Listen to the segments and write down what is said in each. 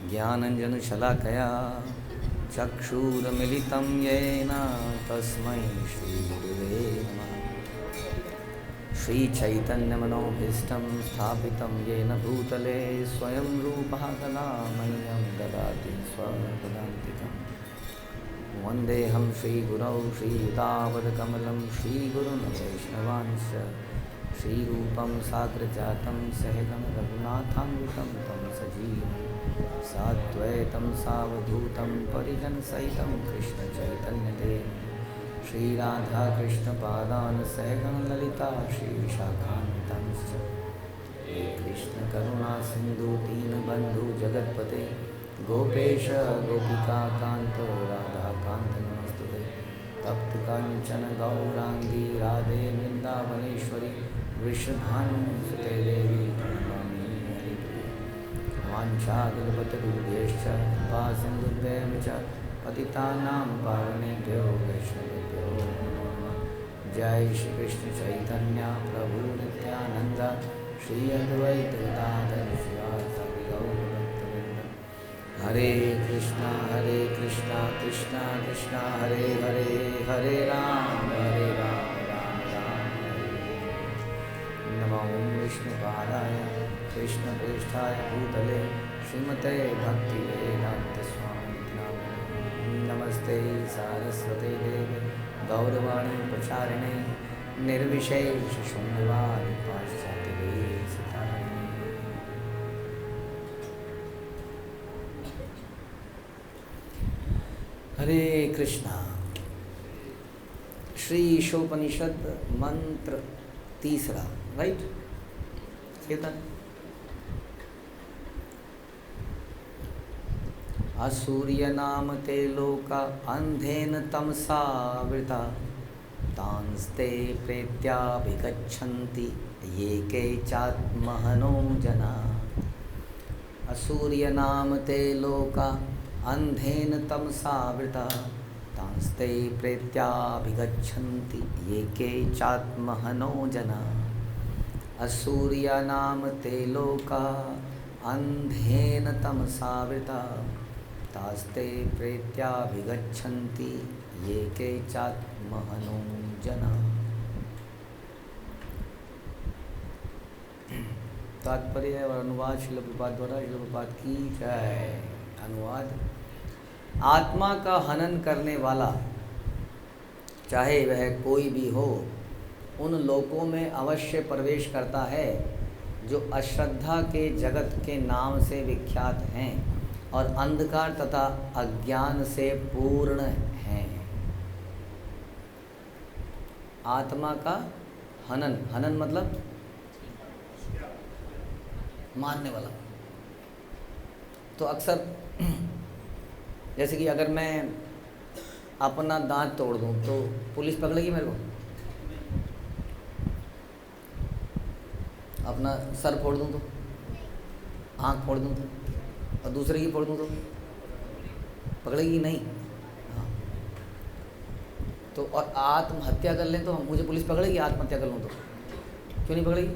ज्ञानञ्जनशलाकया चक्षुरुन्मिलितं येन तस्मै श्रीगुरुवे नमः। श्रीचैतन्यमनोभीष्टं स्थापितं येन भूतले स्वयं रूपः कदा मह्यं ददाति स्वपदान्तिकम्। वन्देऽहं श्रीगुरौ श्रीयुतापदकमलं श्रीगुरुं वैष्णवांश्च श्रीरूपं साग्रजातं सहगं रघुनाथान्वितं तं सजीवं साद्वैतं सावधूतं परिजनसहितं कृष्णचैतन्यदेवं श्रीराधाकृष्णपादान् सहगं ललिता श्रीविशाखान्वितांश्च हे कृष्णकरुणासिन्धु दीनबन्धु जगत्पते गोपेश गोपिकान्त राधाकान्त नमस्तुते। तप्त कांचन गौरांगी राधे वृंदावनेश्वरी वृषभानुसुते देवी प्रणमामि हरिप्रिये। वाञ्छाकल्पतरुभ्यश्च कृपा सिन्धुभ्यश्च च पतितानां पावनेभ्यो वैष्णवेभ्यो नमो नमः। जय श्री कृष्ण चैतन्य प्रभु नित्यानंद श्री अद्वैत गदाधर शिवासादि गौरभक्तवृंद। हरे कृष्णा कृष्णा कृष्णा हरे हरे, हरे राम राम राम हरे। नमो विष्णुपादाय कृष्णप्रेष्ठाय भूतले श्रीमते भक्तिवेदान्तस्वामिनिति नामिने। नमस्ते सारस्वते देवे गौरवाणी प्रचारिणे निर्विशेषशून्यवादी पाश्चात्यदेशतारिणे। हरे कृष्णा। श्री ईशोपनिषद मंत्र तीसरा, राइट? चेतन असूर्य नाम ते लोका अंधेन तमसा वृता तांस्ते प्रेत्याभिगच्छन्ति ये के चात्महनो जना। असूर्य नाम ते लोका अंधेन तमसा वृता तांस्ते प्रेत्याभिगच्छन्ति ये के चात्महनो जना। असूर्य नाम ते लोका अंधेन तमसा वृता तास्ते प्रेत्याभिगच्छन्ति ये के चात्महनो जना। तात्पर्य और अनुवाद श्रील प्रभुपाद द्वारा। श्रील प्रभुपाद की जय। अनुवाद: आत्मा का हनन करने वाला चाहे वह कोई भी हो उन लोकों में अवश्य प्रवेश करता है जो अश्रद्धा के जगत के नाम से विख्यात हैं और अंधकार तथा अज्ञान से पूर्ण हैं। आत्मा का हनन, हनन मतलब मारने वाला। तो अक्सर जैसे कि अगर मैं अपना दांत तोड़ दूं तो पुलिस पकड़ेगी मेरे को? अपना सर फोड़ दूं तो, आँख फोड़ दूं तो, और दूसरे की फोड़ दूं तो पकड़ेगी नहीं? हाँ। तो और आत्महत्या कर लें तो मुझे पुलिस पकड़ेगी? आत्महत्या कर लूँ तो क्यों नहीं पकड़ेगी?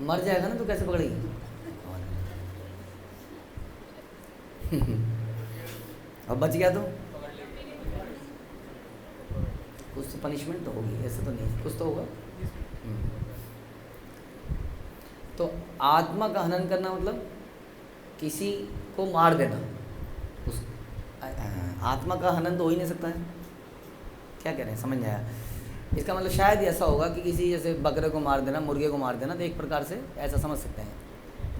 मर जाएगा ना तो कैसे पकड़ेगी? और बच गया तो कुछ तो पनिशमेंट तो होगी, ऐसे तो नहीं, कुछ तो होगा। तो आत्मा का हनन करना मतलब किसी को मार देना। उस आत्मा का हनन तो हो ही नहीं सकता है। क्या कह रहे हैं, समझ नहीं आया? इसका मतलब शायद ऐसा होगा कि किसी जैसे बकरे को मार देना, मुर्गे को मार देना, तो एक प्रकार से ऐसा समझ सकते हैं।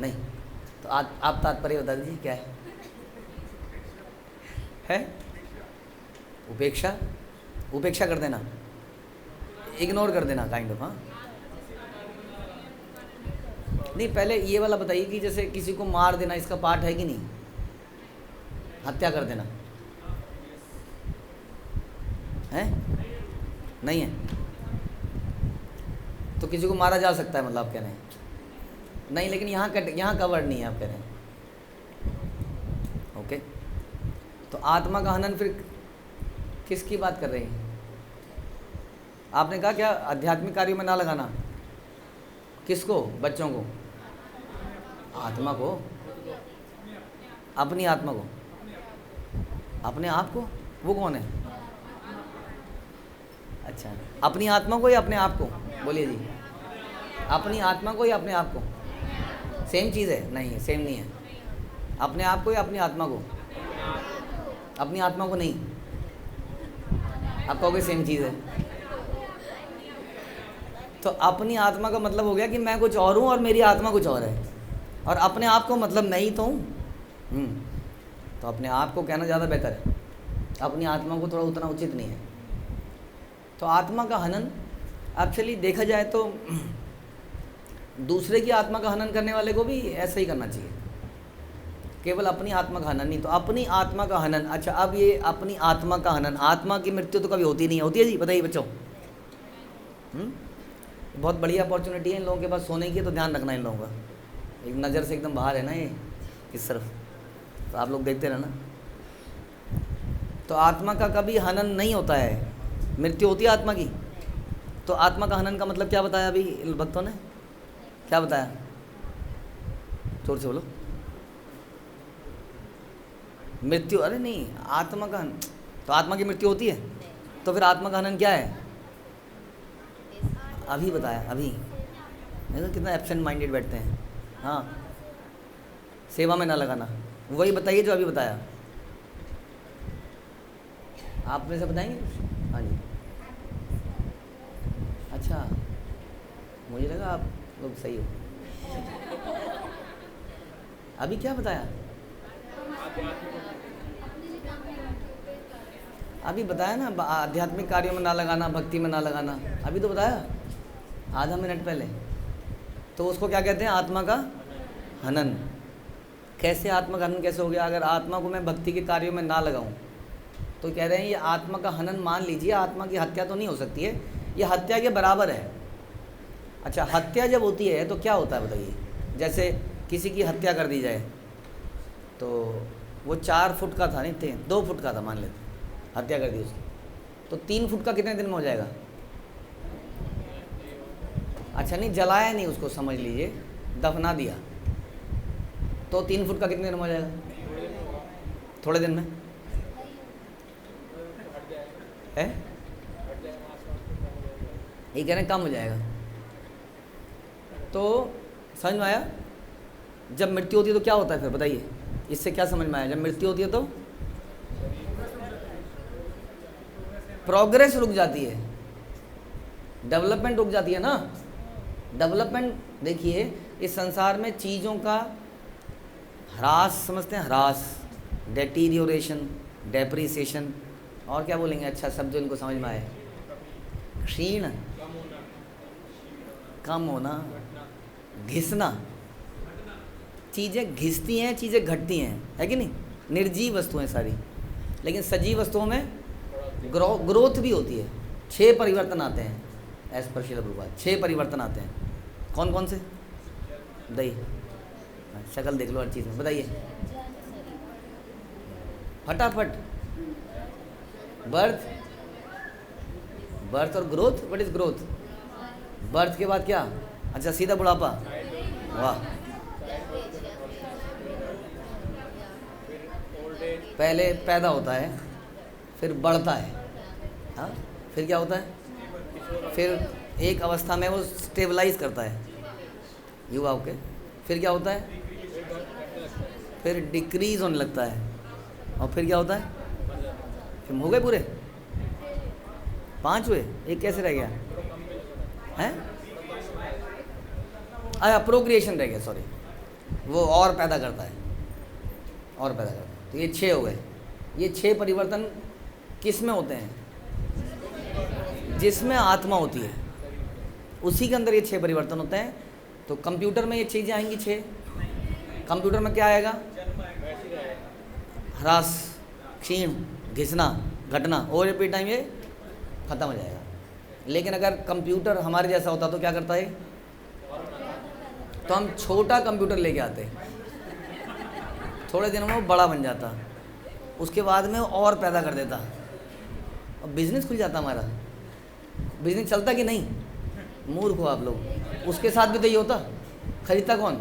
नहीं तो आप तात्पर्य बता दीजिए क्या है? उपेक्षा, उपेक्षा कर देना, इग्नोर कर देना, काइंड ऑफ। हाँ नहीं, पहले ये वाला बताइए कि जैसे किसी को मार देना इसका पार्ट है कि नहीं? हत्या कर देना है? नहीं है तो किसी को मारा जा सकता है, मतलब आप कह रहे हैं? नहीं, लेकिन यहाँ कवर्ड नहीं है, आप कह रहे हैं। ओके, तो आत्मा का हनन फिर किसकी बात कर रहे हैं? आपने कहा क्या आध्यात्मिक कार्यों में ना लगाना? किसको? बच्चों को? आत्मा को? अपनी आत्मा को, अपने आप को, वो कौन है? अच्छा, अपनी आत्मा को या अपने आप को? बोलिए जी, अपनी आत्मा को या अपने आप को? सेम चीज़ है? नहीं, सेम नहीं है। अपने आप को या अपनी आत्मा को? अपनी आत्मा को नहीं। आप कहोगे सेम चीज़ है। तो अपनी आत्मा का मतलब हो गया कि मैं कुछ और हूँ और मेरी आत्मा कुछ और है, और अपने आप को मतलब मैं ही तो हूँ। तो अपने आप को कहना ज़्यादा बेहतर है, अपनी आत्मा को थोड़ा उतना उचित नहीं है। तो आत्मा का हनन एक्चुअली देखा जाए तो दूसरे की आत्मा का हनन करने वाले को भी ऐसा ही करना चाहिए, केवल अपनी आत्मा का हनन नहीं। तो अपनी आत्मा का हनन, अच्छा अब ये अपनी आत्मा का हनन, आत्मा की मृत्यु तो कभी होती नहीं है, होती है जी? बताइए बच्चों। बहुत बढ़िया अपॉर्चुनिटी है इन लोगों के पास सोने की, तो ध्यान रखना इन लोगों का, एक नज़र से एकदम बाहर है ना ये इस तरफ, तो आप लोग देखते रहना। तो आत्मा का कभी हनन नहीं होता है, मृत्यु होती है आत्मा की। तो आत्मा का हनन का मतलब क्या बताया अभी भक्तों ने, क्या बताया? जोर से बोलो। मृत्यु, अरे नहीं, आत्मा का, तो आत्मा की मृत्यु होती है, तो फिर आत्मा का हनन क्या है? अभी बताया, अभी देखो कितना एब्सेंट माइंडेड बैठते हैं। हाँ, सेवा में ना लगाना, वही बताइए जो अभी बताया। आप में से बताएंगे? हाँ जी। अच्छा, मुझे लगा आप लोग सही हो। अभी क्या बताया? अभी बताया ना, आध्यात्मिक कार्यों में ना लगाना, भक्ति में ना लगाना, अभी तो बताया आधा मिनट पहले। तो उसको क्या कहते हैं? आत्मा का हनन। कैसे आत्मा का हनन कैसे हो गया? अगर आत्मा को मैं भक्ति के कार्यों में ना लगाऊं तो कह रहे हैं ये आत्मा का हनन मान लीजिए, आत्मा की हत्या तो नहीं हो सकती है, ये हत्या के बराबर है। अच्छा, हत्या जब होती है तो क्या होता है बताइए? जैसे किसी की हत्या कर दी जाए, तो वो 4 फुट का था, नहीं थे 2 फुट का था मान लेते, हत्या कर दी उसकी, तो 3 फुट का कितने दिन में हो जाएगा? अच्छा, नहीं जलाया नहीं उसको, समझ लीजिए दफना दिया, तो 3 फुट का कितने दिन में हो जाएगा? थोड़े दिन में है, ये कह रहे हैं कम हो जाएगा। तो समझ में आया? जब मृत्यु होती है तो क्या होता है फिर बताइए, इससे क्या समझ में आया? जब मृत्यु होती है तो प्रोग्रेस रुक जाती है, डेवलपमेंट रुक जाती है ना। डेवलपमेंट देखिए, इस संसार में चीज़ों का ह्रास समझते हैं, ह्रास, डेटीरियोरेशन, डेप्रिसिएशन, और क्या बोलेंगे अच्छा शब्द जो इनको समझ में आए? क्षीण, कम होना, घिसना। चीज़ें घिसती हैं, चीज़ें घटती हैं, है कि नहीं? निर्जीव वस्तुएं सारी, लेकिन सजीव वस्तुओं में ग्रोथ भी होती है। 6 परिवर्तन आते हैं एज पर श्रील प्रभुपाद, 6 परिवर्तन आते हैं। कौन कौन से? दही, शक्ल देख लो हर चीज़ में, बताइए फटाफट। बर्थ, बर्थ और growth. What is growth? Birth के बाद क्या? अच्छा सीधा बुढ़ापा, वाह। पहले पैदा होता है, फिर बढ़ता है, हाँ, फिर क्या होता है? फिर एक अवस्था में वो स्टेबलाइज करता है युवा के, फिर क्या होता है? फिर डिक्रीज होने लगता है, और फिर क्या होता है? फिर हो गए पूरे 5 हुए, एक कैसे रह गया हैं? अच्छा प्रोक्रिएशन रह गया, सॉरी, वो और पैदा करता है, और पैदा करता है। तो ये 6 हो गए। ये 6 परिवर्तन किस में होते हैं? जिसमें आत्मा होती है उसी के अंदर ये 6 परिवर्तन होते हैं। तो कंप्यूटर में ये चीज़ें आएंगी 6। कंप्यूटर में क्या आएगा? ह्रास, क्षीण, घिसना, घटना, और रिपीट टाइम ये खत्म हो जाएगा। लेकिन अगर कंप्यूटर हमारे जैसा होता तो क्या करता है? तो हम छोटा कंप्यूटर लेके आते, थोड़े दिनों में वो बड़ा बन जाता, उसके बाद में और पैदा कर देता, और बिजनेस खुल जाता हमारा। बिजनेस चलता कि नहीं? मूर्ख हो आप लोग। उसके साथ भी तो ये होता, खरीदता कौन?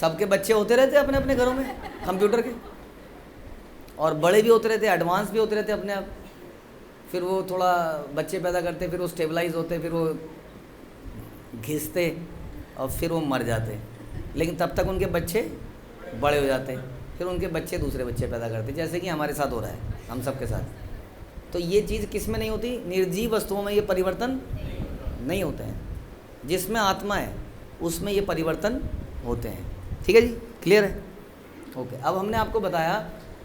सबके बच्चे होते रहते अपने अपने घरों में कंप्यूटर के, और बड़े भी होते रहते, एडवांस भी होते रहते अपने आप। फिर वो थोड़ा बच्चे पैदा करते, फिर वो स्टेबलाइज होते, फिर वो घिसते और फिर वो मर जाते, लेकिन तब तक उनके बच्चे बड़े हो जाते, फिर उनके बच्चे दूसरे बच्चे पैदा करते, जैसे कि हमारे साथ हो रहा है, हम सबके साथ। तो ये चीज़ किस में नहीं होती? निर्जीव वस्तुओं में ये परिवर्तन नहीं होते हैं। जिसमें आत्मा है उसमें ये परिवर्तन होते हैं। ठीक है जी, क्लियर है? ओके। अब हमने आपको बताया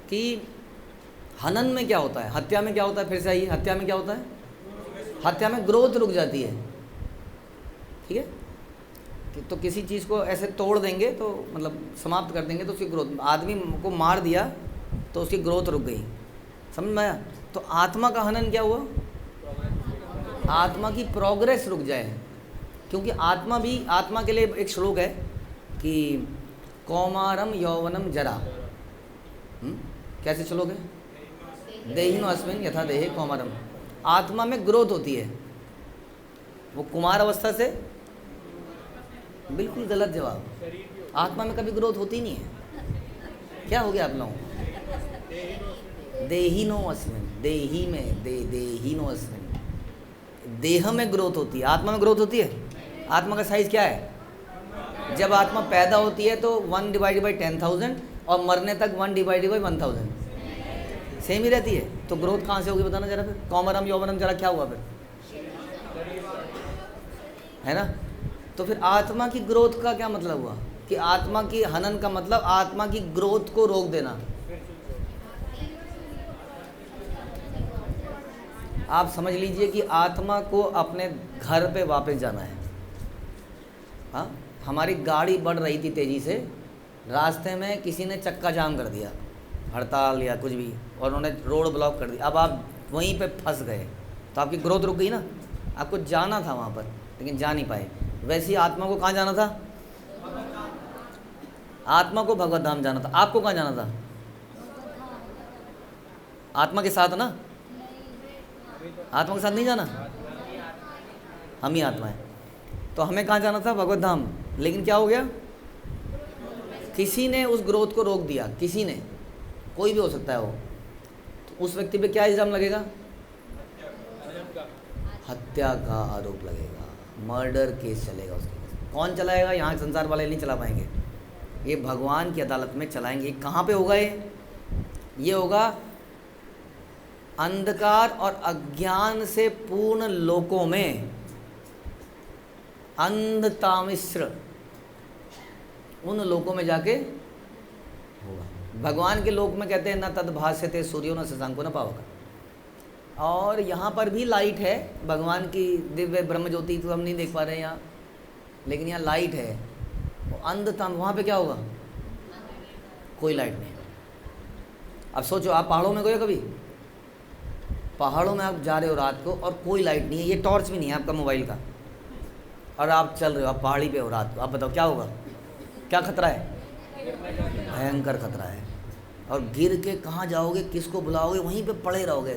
कि हनन में क्या होता है, हत्या में क्या होता है। फिर से आइए, हत्या में क्या होता है? हत्या में ग्रोथ रुक जाती है। ठीक है, तो किसी चीज़ को ऐसे तोड़ देंगे तो मतलब समाप्त कर देंगे तो उसकी ग्रोथ, आदमी को मार दिया तो उसकी ग्रोथ रुक गई, समझ में आया? तो आत्मा का हनन क्या हुआ? आत्मा की प्रोग्रेस रुक जाए, क्योंकि आत्मा भी, आत्मा के लिए एक श्लोक है कि कौमारम यौवनम जरा, कैसे श्लोक है? देहिनो अस्मिन यथा देहे कौमारम। आत्मा में ग्रोथ होती है, वो कुमार अवस्था से, बिल्कुल गलत जवाब। आत्मा में कभी ग्रोथ होती नहीं है। क्या हो गया आप लोगों को? देहिनो अस्मिन, देही में, देहिनो अस्मिन, देह में ग्रोथ होती है, आत्मा में ग्रोथ होती है। आत्मा का साइज क्या है? जब आत्मा पैदा होती है तो 1/10,000 और मरने तक 1/1000 सेम ही रहती है। तो ग्रोथ कहाँ से होगी बताना जरा। फिर कौमरम यौवनम जरा क्या हुआ फिर, है ना? तो फिर आत्मा की ग्रोथ का क्या मतलब हुआ? कि आत्मा की हनन का मतलब आत्मा की ग्रोथ को रोक देना। आप समझ लीजिए कि आत्मा को अपने घर पे वापस जाना है। हाँ, हमारी गाड़ी बढ़ रही थी तेज़ी से, रास्ते में किसी ने चक्का जाम कर दिया, हड़ताल या कुछ भी, और उन्होंने रोड ब्लॉक कर दी। अब आप वहीं पे फंस गए तो आपकी ग्रोथ रुक गई ना। आपको जाना था वहाँ पर लेकिन जा नहीं पाए। वैसे ही आत्मा को कहाँ जाना था? आत्मा को भगवत धाम जाना था। आपको कहाँ जाना था? आत्मा के साथ ना, आत्मा के साथ नहीं जाना, हम ही आत्मा है। तो हमें कहाँ जाना था? भगवत धाम। लेकिन क्या हो गया? किसी ने उस ग्रोथ को रोक दिया, किसी ने, कोई भी हो सकता है वो। तो उस व्यक्ति पे क्या इल्ज़ाम लगेगा? हत्या का आरोप लगेगा, मर्डर केस चलेगा उसके पास। कौन चलाएगा? यहाँ संसार वाले नहीं चला पाएंगे, ये भगवान की अदालत में चलाएंगे। कहाँ पे होगा ये होगा अंधकार और अज्ञान से पूर्ण लोकों में, अंधतामिश्र उन लोकों में जाके होगा। भगवान के लोक में कहते हैं न तद भास्यते सूर्यो न शशांको न पावक। और यहाँ पर भी लाइट है, भगवान की दिव्य ब्रह्म ज्योति तो हम नहीं देख पा रहे हैं यहाँ, लेकिन यहाँ लाइट है। वो अंधता, वहाँ पे क्या होगा? कोई लाइट नहीं। अब सोचो, आप पहाड़ों में गए कभी? पहाड़ों में आप जा रहे हो रात को और कोई लाइट नहीं है, ये टॉर्च भी नहीं है आपका मोबाइल का, और आप चल रहे हो, आप पहाड़ी पे हो रात को। आप बताओ क्या होगा? क्या खतरा है? भयंकर खतरा है। और गिर के कहाँ जाओगे, किसको बुलाओगे? वहीं पे पड़े रहोगे,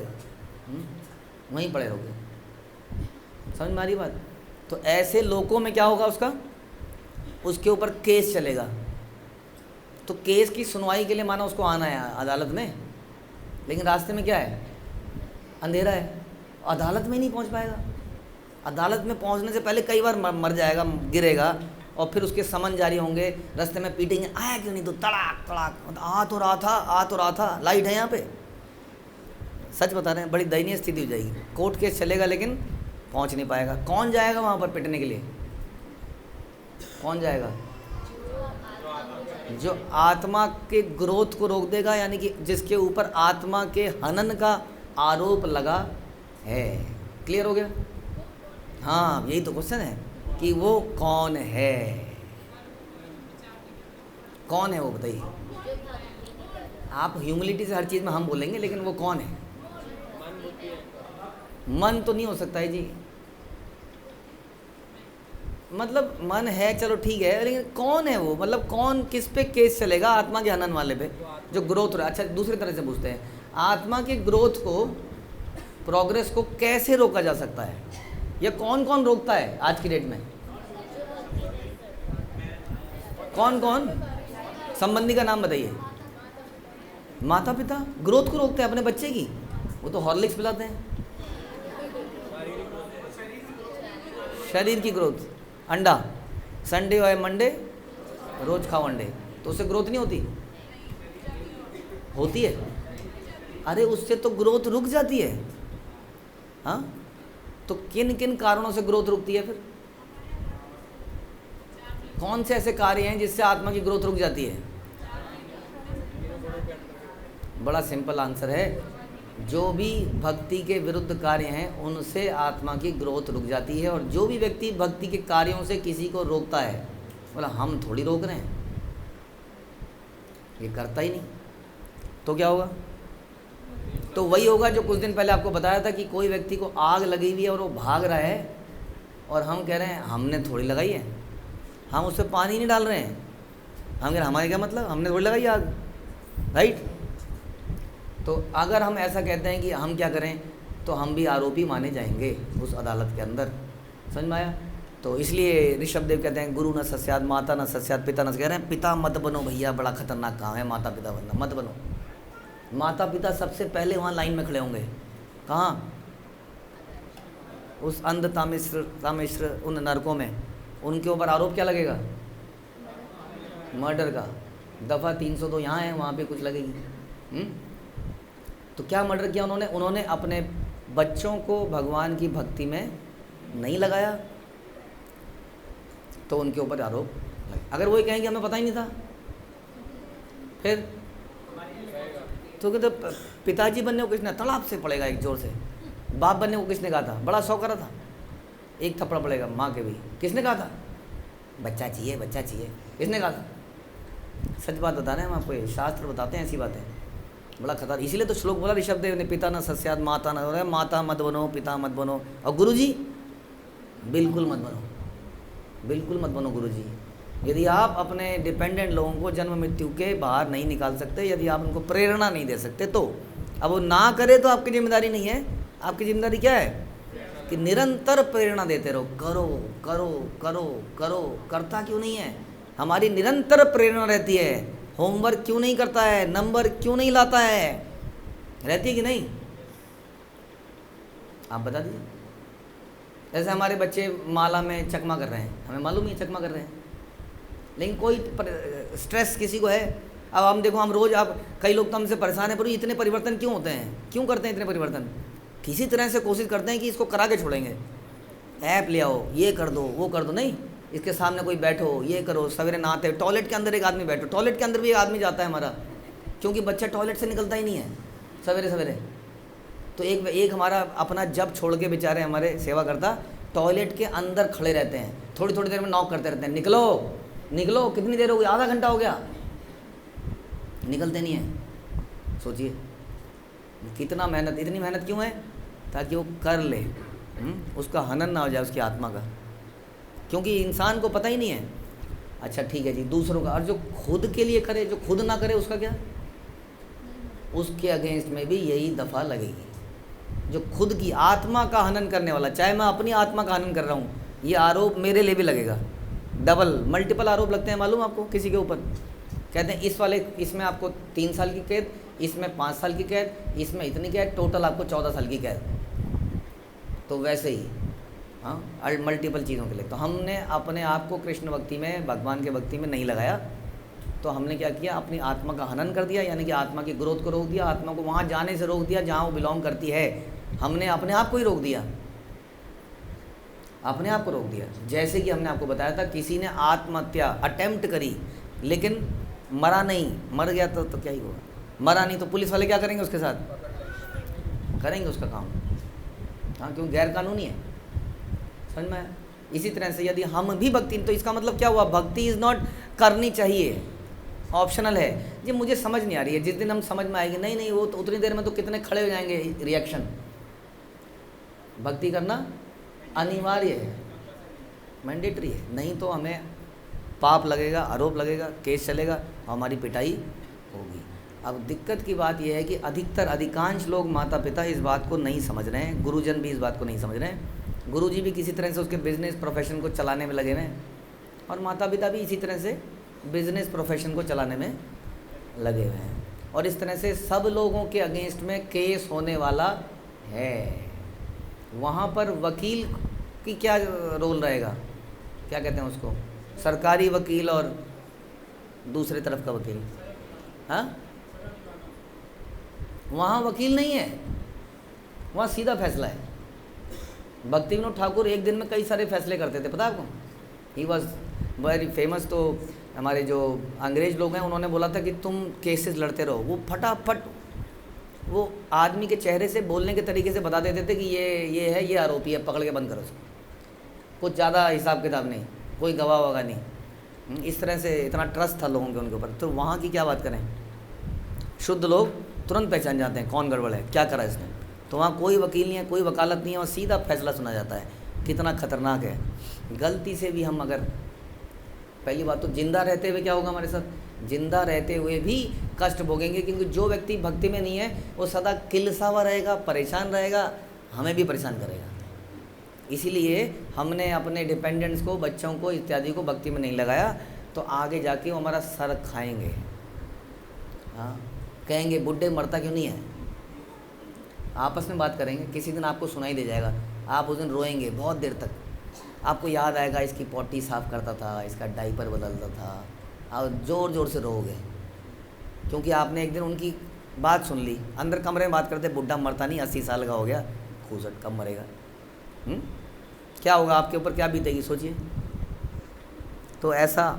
वहीं पड़े रहोगे। समझ में आ रही बात? तो ऐसे लोगों में क्या होगा? उसके ऊपर केस चलेगा। तो केस की सुनवाई के लिए माना उसको आना है अदालत में, लेकिन रास्ते में क्या है? अंधेरा है, अदालत में नहीं पहुंच पाएगा। अदालत में पहुंचने से पहले कई बार मर जाएगा, गिरेगा, और फिर उसके समन जारी होंगे, रास्ते में पीटेंगे, आया क्यों नहीं? तो तड़ाक तड़ाक, आ तो रहा था, लाइट है यहाँ पे। सच बता रहे हैं, बड़ी दयनीय स्थिति हो जाएगी। कोर्ट केस चलेगा लेकिन पहुँच नहीं पाएगा। कौन जाएगा वहाँ पर पिटने के लिए? कौन जाएगा? जो आत्मा के ग्रोथ को रोक देगा, यानी कि जिसके ऊपर आत्मा के हनन का आरोप लगा है। क्लियर हो गया? हाँ, यही तो क्वेश्चन है कि वो कौन है? कौन है वो बताइए। आप ह्यूमिलिटी से हर चीज़ में हम बोलेंगे, लेकिन वो कौन है? मन तो नहीं हो सकता है जी, मतलब मन है चलो ठीक है, लेकिन कौन है वो? मतलब कौन, किस पे केस चलेगा? आत्मा के हनन वाले पे जो ग्रोथ रहा। अच्छा, दूसरी तरह से पूछते हैं, आत्मा की ग्रोथ को, प्रोग्रेस को कैसे रोका जा सकता है? ये कौन कौन रोकता है आज की डेट में? कौन कौन? संबंधी का नाम बताइए। माता पिता ग्रोथ को रोकते हैं अपने बच्चे की, वो तो हॉर्लिक्स पिलाते हैं। शरीर की ग्रोथ, अंडा संडे और मंडे रोज खाओ अंडे, तो उससे ग्रोथ नहीं होती? होती है। अरे उससे तो ग्रोथ रुक जाती है। हाँ, तो किन किन कारणों से ग्रोथ रुकती है फिर? कौन से ऐसे कार्य हैं जिससे आत्मा की ग्रोथ रुक जाती है? बड़ा सिंपल आंसर है, जो भी भक्ति के विरुद्ध कार्य हैं उनसे आत्मा की ग्रोथ रुक जाती है। और जो भी व्यक्ति भक्ति के कार्यों से किसी को रोकता है, बोला हम थोड़ी रोक रहे हैं, ये करता ही नहीं, तो क्या होगा? तो वही होगा जो कुछ दिन पहले आपको बताया था कि कोई व्यक्ति को आग लगी हुई है और वो भाग रहा है, और हम कह रहे हैं हमने थोड़ी लगाई है, हम उस पर पानी नहीं डाल रहे हैं, हम कह रहे हैं हमारे क्या मतलब, हमने थोड़ी लगाई आग, राइट? तो अगर हम ऐसा कहते हैं कि हम क्या करें, तो हम भी आरोपी माने जाएंगे उस अदालत के अंदर। समझ में आया? तो इसलिए ऋषभदेव कहते हैं गुरु न सस्याद माता न सस्याद पिता न, कह रहे हैं पिता मत बनो भैया, बड़ा खतरनाक काम है माता पिता बनना, मत बनो। माता पिता सबसे पहले वहाँ लाइन में खड़े होंगे, कहाँ? उस अंध तामिश्र उन नरकों में, उनके ऊपर आरोप क्या लगेगा? मर्डर का। दफ़ा 302 यहाँ है, वहाँ पे कुछ लगेगी। तो क्या मर्डर किया उन्होंने? उन्होंने अपने बच्चों को भगवान की भक्ति में नहीं लगाया, तो उनके ऊपर आरोप लगे। अगर वही कहेंगे हमें पता ही नहीं था, फिर तो कहते पिताजी बनने को किसने, तड़ाप से पड़ेगा एक जोर से। बाप बनने को किसने कहा था? बड़ा शौक करा था, एक थप्पड़ पड़ेगा माँ के भी। किसने कहा था? बच्चा चाहिए बच्चा चाहिए, किसने कहा था? सच बात बता रहे हैं हम आपको, ये शास्त्र बताते हैं ऐसी बातें, बड़ा खतरा। इसीलिए तो श्लोक बोला ऋषभदेव ने, पिता न सस्याद माता न, माता मत बनो पिता मत बनो, और गुरुजी बिल्कुल मत बनो, बिल्कुल मत बनो गुरुजी। यदि आप अपने डिपेंडेंट लोगों को जन्म मृत्यु के बाहर नहीं निकाल सकते, यदि आप उनको प्रेरणा नहीं दे सकते, तो अब वो ना करे तो आपकी जिम्मेदारी नहीं है। आपकी जिम्मेदारी क्या है? कि निरंतर प्रेरणा देते रहो, करो करो करो करो। करता क्यों नहीं है? हमारी निरंतर प्रेरणा रहती है। होमवर्क क्यों नहीं करता है? नंबर क्यों नहीं लाता है? रहती है कि नहीं? आप बता दीजिए। जैसे हमारे बच्चे माला में चकमा कर रहे हैं, हमें मालूम ही है चकमा कर रहे हैं, लेकिन कोई स्ट्रेस किसी को है। अब हम देखो, हम रोज़, आप कई लोग तो हमसे परेशान है, पर इतने परिवर्तन क्यों होते हैं? क्यों करते हैं इतने परिवर्तन? किसी तरह से कोशिश करते हैं कि इसको करा के छोड़ेंगे। ऐप ले आओ, ये कर दो वो कर दो, नहीं इसके सामने कोई बैठो, ये करो, सवेरे नहाते, टॉयलेट के अंदर एक आदमी बैठो, टॉयलेट के अंदर भी एक आदमी जाता है हमारा, क्योंकि बच्चा टॉयलेट से निकलता ही नहीं है सवेरे सवेरे। तो एक हमारा अपना जब छोड़ के बेचारे हमारे सेवा करता, टॉयलेट के अंदर खड़े रहते हैं, थोड़ी थोड़ी देर में नॉक करते रहते हैं, निकलो निकलो, कितनी देर हो गई? आधा घंटा हो गया, निकलते नहीं है। सोचिए कितना मेहनत, इतनी मेहनत क्यों है? ताकि वो कर ले, उसका हनन ना हो जाए उसकी आत्मा का, क्योंकि इंसान को पता ही नहीं है। अच्छा ठीक है जी, दूसरों का, और जो खुद के लिए करे, जो खुद ना करे उसका क्या? उसके अगेंस्ट में भी यही दफ़ा लगेगी। जो खुद की आत्मा का हनन करने वाला, चाहे मैं अपनी आत्मा का हनन कर रहा हूँ, ये आरोप मेरे लिए भी लगेगा। डबल मल्टीपल आरोप लगते हैं, मालूम आपको किसी के ऊपर? कहते हैं इस वाले, इसमें आपको 3 साल की कैद, इसमें 5 साल की कैद, इसमें इतनी कैद, टोटल आपको 14 साल की कैद। तो वैसे ही हाँ, मल्टीपल चीज़ों के लिए। तो हमने अपने आप को कृष्ण भक्ति में, भगवान के भक्ति में नहीं लगाया, तो हमने क्या किया? अपनी आत्मा का हनन कर दिया, यानी कि आत्मा की ग्रोथ को रोक दिया, आत्मा को वहाँ जाने से रोक दिया जहाँ वो बिलोंग करती है। हमने अपने आप को ही रोक दिया, अपने आप को रोक दिया। जैसे कि हमने आपको बताया था, किसी ने आत्महत्या अटेम्प्ट करी लेकिन मरा नहीं, मर गया तो क्या ही होगा? मरा नहीं तो पुलिस वाले क्या करेंगे उसके साथ? करेंगे उसका काम, हाँ, क्यों? गैर कानूनी है। समझ में आया? इसी तरह से यदि हम भी भक्ति, तो इसका मतलब क्या हुआ? भक्ति इज़ नॉट करनी चाहिए, ऑप्शनल है। जी मुझे समझ नहीं आ रही है, जिस दिन हम समझ में आएगी, नहीं नहीं वो तो उतनी देर में तो कितने खड़े हो जाएंगे रिएक्शन। भक्ति करना अनिवार्य है, मैंडेटरी है, नहीं तो हमें पाप लगेगा, आरोप लगेगा, केस चलेगा, हमारी पिटाई होगी। अब दिक्कत की बात यह है कि अधिकांश लोग, माता पिता इस बात को नहीं समझ रहे हैं, गुरुजन भी इस बात को नहीं समझ रहे हैं। गुरुजी भी किसी तरह से उसके बिजनेस प्रोफेशन को चलाने में लगे हुए हैं, और माता पिता भी इसी तरह से बिजनेस प्रोफेशन को चलाने में लगे हुए हैं, और इस तरह से सब लोगों के अगेंस्ट में केस होने वाला है। वहाँ पर वकील की क्या रोल रहेगा, क्या कहते हैं उसको, सरकारी वकील और दूसरी तरफ का वकील। हाँ, वहाँ वकील नहीं है, वहाँ सीधा फैसला है। भक्ति विनोद ठाकुर एक दिन में कई सारे फैसले करते थे, पता है आपको। He was very famous. तो हमारे जो अंग्रेज लोग हैं उन्होंने बोला था कि तुम केसेस लड़ते रहो, वो फटाफट वो आदमी के चेहरे से, बोलने के तरीके से बता देते थे कि ये है, ये आरोपी है, पकड़ के बंद करो उसको। कुछ ज़्यादा हिसाब किताब नहीं, कोई गवाह वगैरह नहीं। इस तरह से इतना ट्रस्ट था लोगों के उनके ऊपर। तो वहाँ की क्या बात करें, शुद्ध लोग तुरंत पहचान जाते हैं कौन गड़बड़ है, क्या करा इसने। तो वहाँ कोई वकील नहीं है, कोई वकालत नहीं है, वहाँ सीधा फैसला सुना जाता है। कितना खतरनाक है। गलती से भी हम अगर, पहली बात तो जिंदा रहते हुए क्या होगा हमारे साथ, जिंदा रहते हुए भी कष्ट भोगेंगे, क्योंकि जो व्यक्ति भक्ति में नहीं है वो सदा किलसा हुआ रहेगा, परेशान रहेगा, हमें भी परेशान करेगा। इसीलिए हमने अपने डिपेंडेंट्स को, बच्चों को इत्यादि को भक्ति में नहीं लगाया, तो आगे जाके वो हमारा सर खाएंगे। हाँ, कहेंगे बुड्ढे मरता क्यों नहीं है, आपस में बात करेंगे, किसी दिन आपको सुनाई दे जाएगा, आप उस दिन रोएंगे बहुत देर तक। आपको याद आएगा इसकी पॉटी साफ़ करता था, इसका डाइपर बदलता था, और ज़ोर ज़ोर से रोओगे, क्योंकि आपने एक दिन उनकी बात सुन ली। अंदर कमरे में बात करते, बुढ़ा मरता नहीं, 80 साल का हो गया, खूसट कब मरेगा। क्या होगा आपके ऊपर, क्या बीतेगी सोचिए। तो ऐसा,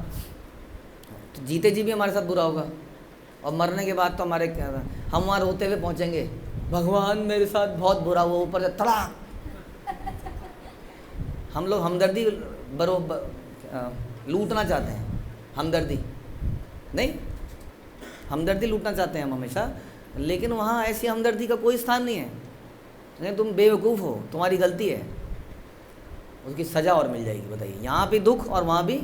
तो जीते जी भी हमारे साथ बुरा होगा, और मरने के बाद तो हमारे, हम वहाँ रोते हुए पहुँचेंगे, भगवान मेरे साथ बहुत बुरा हुआ, ऊपर से तड़ाक। हम लोग हमदर्दी लूटना चाहते हैं, हमदर्दी नहीं, हमदर्दी लूटना चाहते हैं हम हमेशा, लेकिन वहाँ ऐसी हमदर्दी का कोई स्थान नहीं है। नहीं, तुम बेवकूफ़ हो, तुम्हारी गलती है, उसकी सज़ा और मिल जाएगी। बताइए, यहाँ भी दुख और वहाँ भी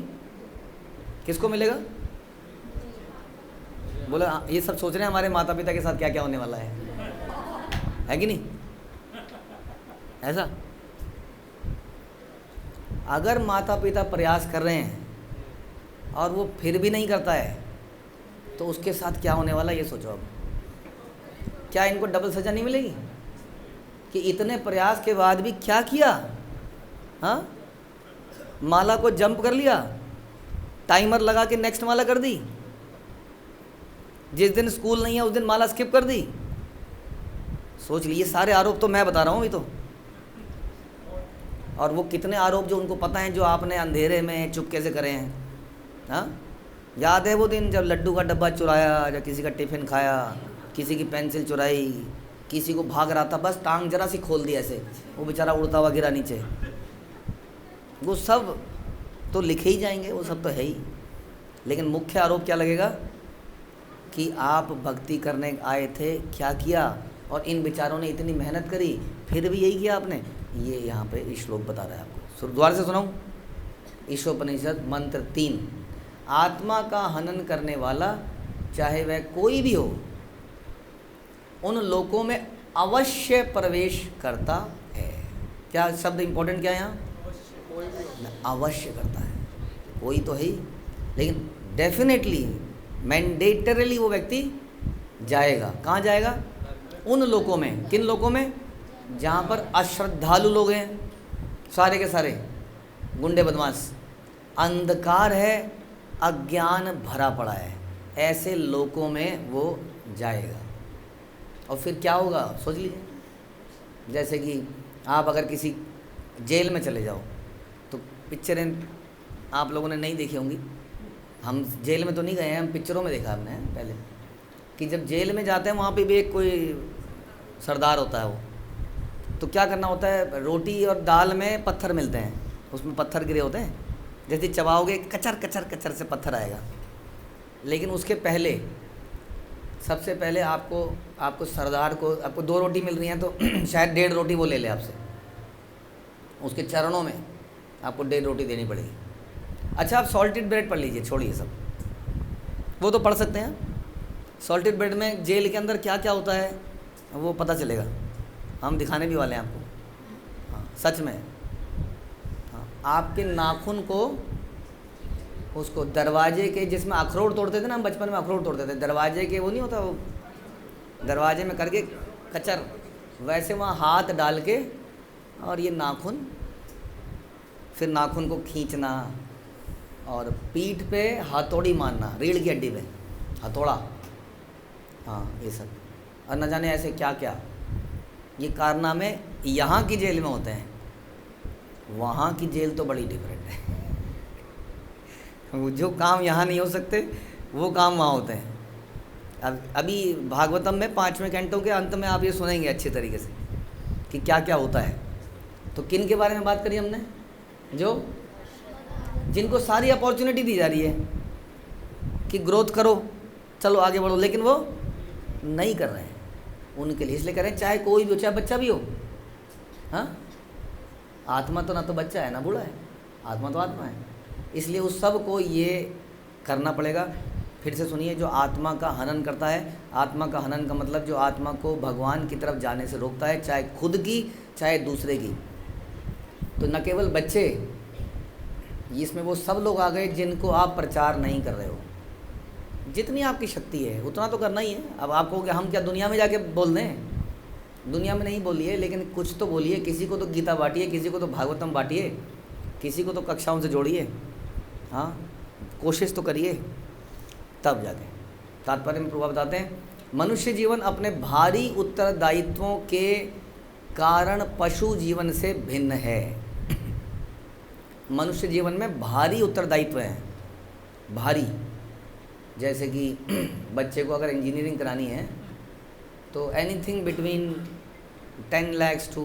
किसको मिलेगा। बोला ये सब सोच रहे हैं हमारे माता पिता के साथ क्या क्या होने वाला है कि नहीं। ऐसा अगर माता पिता प्रयास कर रहे हैं और वो फिर भी नहीं करता है, तो उसके साथ क्या होने वाला, ये सोचो। अब क्या इनको डबल सज़ा नहीं मिलेगी कि इतने प्रयास के बाद भी क्या किया। हाँ, माला को जंप कर लिया, टाइमर लगा के नेक्स्ट माला कर दी, जिस दिन स्कूल नहीं है उस दिन माला स्किप कर दी। सोच लीजिए, सारे आरोप तो मैं बता रहा हूँ अभी तो, और वो कितने आरोप जो उनको पता है, जो आपने अंधेरे में चुपके से करे हैं। हाँ, याद है वो दिन जब लड्डू का डब्बा चुराया, जब किसी का टिफ़िन खाया, किसी की पेंसिल चुराई, किसी को भाग रहा था, बस टांग जरा सी खोल दी ऐसे, वो बेचारा उड़ता हुआ गिरा नीचे। वो सब तो लिखे ही जाएंगे, वो सब तो है ही, लेकिन मुख्य आरोप क्या लगेगा कि आप भक्ति करने आए थे, क्या किया, और इन बेचारों ने इतनी मेहनत करी, फिर भी यही किया आपने। ये यहाँ पे श्लोक बता रहा है आपको, दोबारा से सुनाऊँ। ईशोपनिषद मंत्र 3, आत्मा का हनन करने वाला चाहे वह कोई भी हो, उन लोकों में अवश्य प्रवेश करता है। क्या शब्द इंपॉर्टेंट क्या है यहाँ, अवश्य करता है, कोई तो है ही, लेकिन डेफिनेटली मैंडेटरली वो व्यक्ति जाएगा। कहाँ जाएगा, उन लोकों में। किन लोकों में, जहाँ पर अश्रद्धालु लोग हैं, सारे के सारे गुंडे बदमाश, अंधकार है, अज्ञान भरा पड़ा है, ऐसे लोगों में वो जाएगा। और फिर क्या होगा सोच लीजिए, जैसे कि आप अगर किसी जेल में चले जाओ, तो पिक्चरें आप लोगों ने नहीं देखी होंगी, हम जेल में तो नहीं गए हैं, हम पिक्चरों में देखा हमने पहले, कि जब जेल में जाते हैं वहाँ पे भी एक कोई सरदार होता है। वो तो क्या करना होता है, रोटी और दाल में पत्थर मिलते हैं, उसमें पत्थर गिरे होते हैं, जैसे चबाओगे कचर कचर कचर से पत्थर आएगा। लेकिन उसके पहले, सबसे पहले आपको सरदार को, आपको 2 रोटी मिल रही हैं तो शायद 1.5 रोटी वो ले ले आपसे, उसके चरणों में आपको 1.5 रोटी देनी पड़ेगी। अच्छा, आप सॉल्टेड ब्रेड पढ़ लीजिए, छोड़िए सब, वो तो पढ़ सकते हैं। सॉल्टेड ब्रेड में जेल के अंदर क्या क्या होता है वो पता चलेगा, हम दिखाने भी वाले हैं आपको। हाँ, सच में। हाँ, आपके नाखून को उसको दरवाजे के, जिसमें अखरोट तोड़ते थे ना हम बचपन में, अखरोट तोड़ते थे दरवाजे के, वो नहीं होता वो दरवाजे में करके कचर, वैसे वहाँ हाथ डाल के और ये नाखून, फिर नाखून को खींचना और पीठ पे हथौड़ी मारना, रीढ़ की हड्डी पे हथौड़ा, हाँ ये सब, और न जाने ऐसे क्या क्या। ये कारनामे यहाँ की जेल में होते हैं, वहाँ की जेल तो बड़ी डिफरेंट है। वो जो काम यहाँ नहीं हो सकते वो काम वहाँ होते हैं। अब अभी भागवतम में 5वें कैंटों के अंत में आप ये सुनेंगे अच्छे तरीके से कि क्या क्या होता है। तो किन के बारे में बात करी हमने? जो जिनको सारी अपॉर्चुनिटी दी जा रही है कि ग्रोथ करो, चलो आगे बढ़ो, लेकिन वो नहीं कर रहे हैं। उनके लिए इसलिए कह रहे हैं चाहे कोई भी हो, चाहे बच्चा भी हो। हाँ, आत्मा तो ना तो बच्चा है ना बूढ़ा है, आत्मा तो आत्मा है। इसलिए उस सब को ये करना पड़ेगा। फिर से सुनिए, जो आत्मा का हनन करता है, आत्मा का हनन का मतलब जो आत्मा को भगवान की तरफ जाने से रोकता है, चाहे खुद की चाहे दूसरे की। तो न केवल बच्चे, इसमें वो सब लोग आ गए जिनको आप प्रचार नहीं कर रहे हो। जितनी आपकी शक्ति है उतना तो करना ही है। अब आप कहोगे हम क्या दुनिया में जाके बोल दें? दुनिया में नहीं बोलिए, लेकिन कुछ तो बोलिए। किसी को तो गीता बांटिए, किसी को तो भागवतम बांटिए, किसी को तो कक्षाओं से जोड़िए। हाँ, कोशिश तो करिए, तब जाके। तात्पर्य में प्रभु बताते हैं, मनुष्य जीवन अपने भारी उत्तरदायित्वों के कारण पशु जीवन से भिन्न है। मनुष्य जीवन में भारी उत्तरदायित्व हैं, भारी। जैसे कि बच्चे को अगर इंजीनियरिंग करानी है तो anything between 10 lakhs to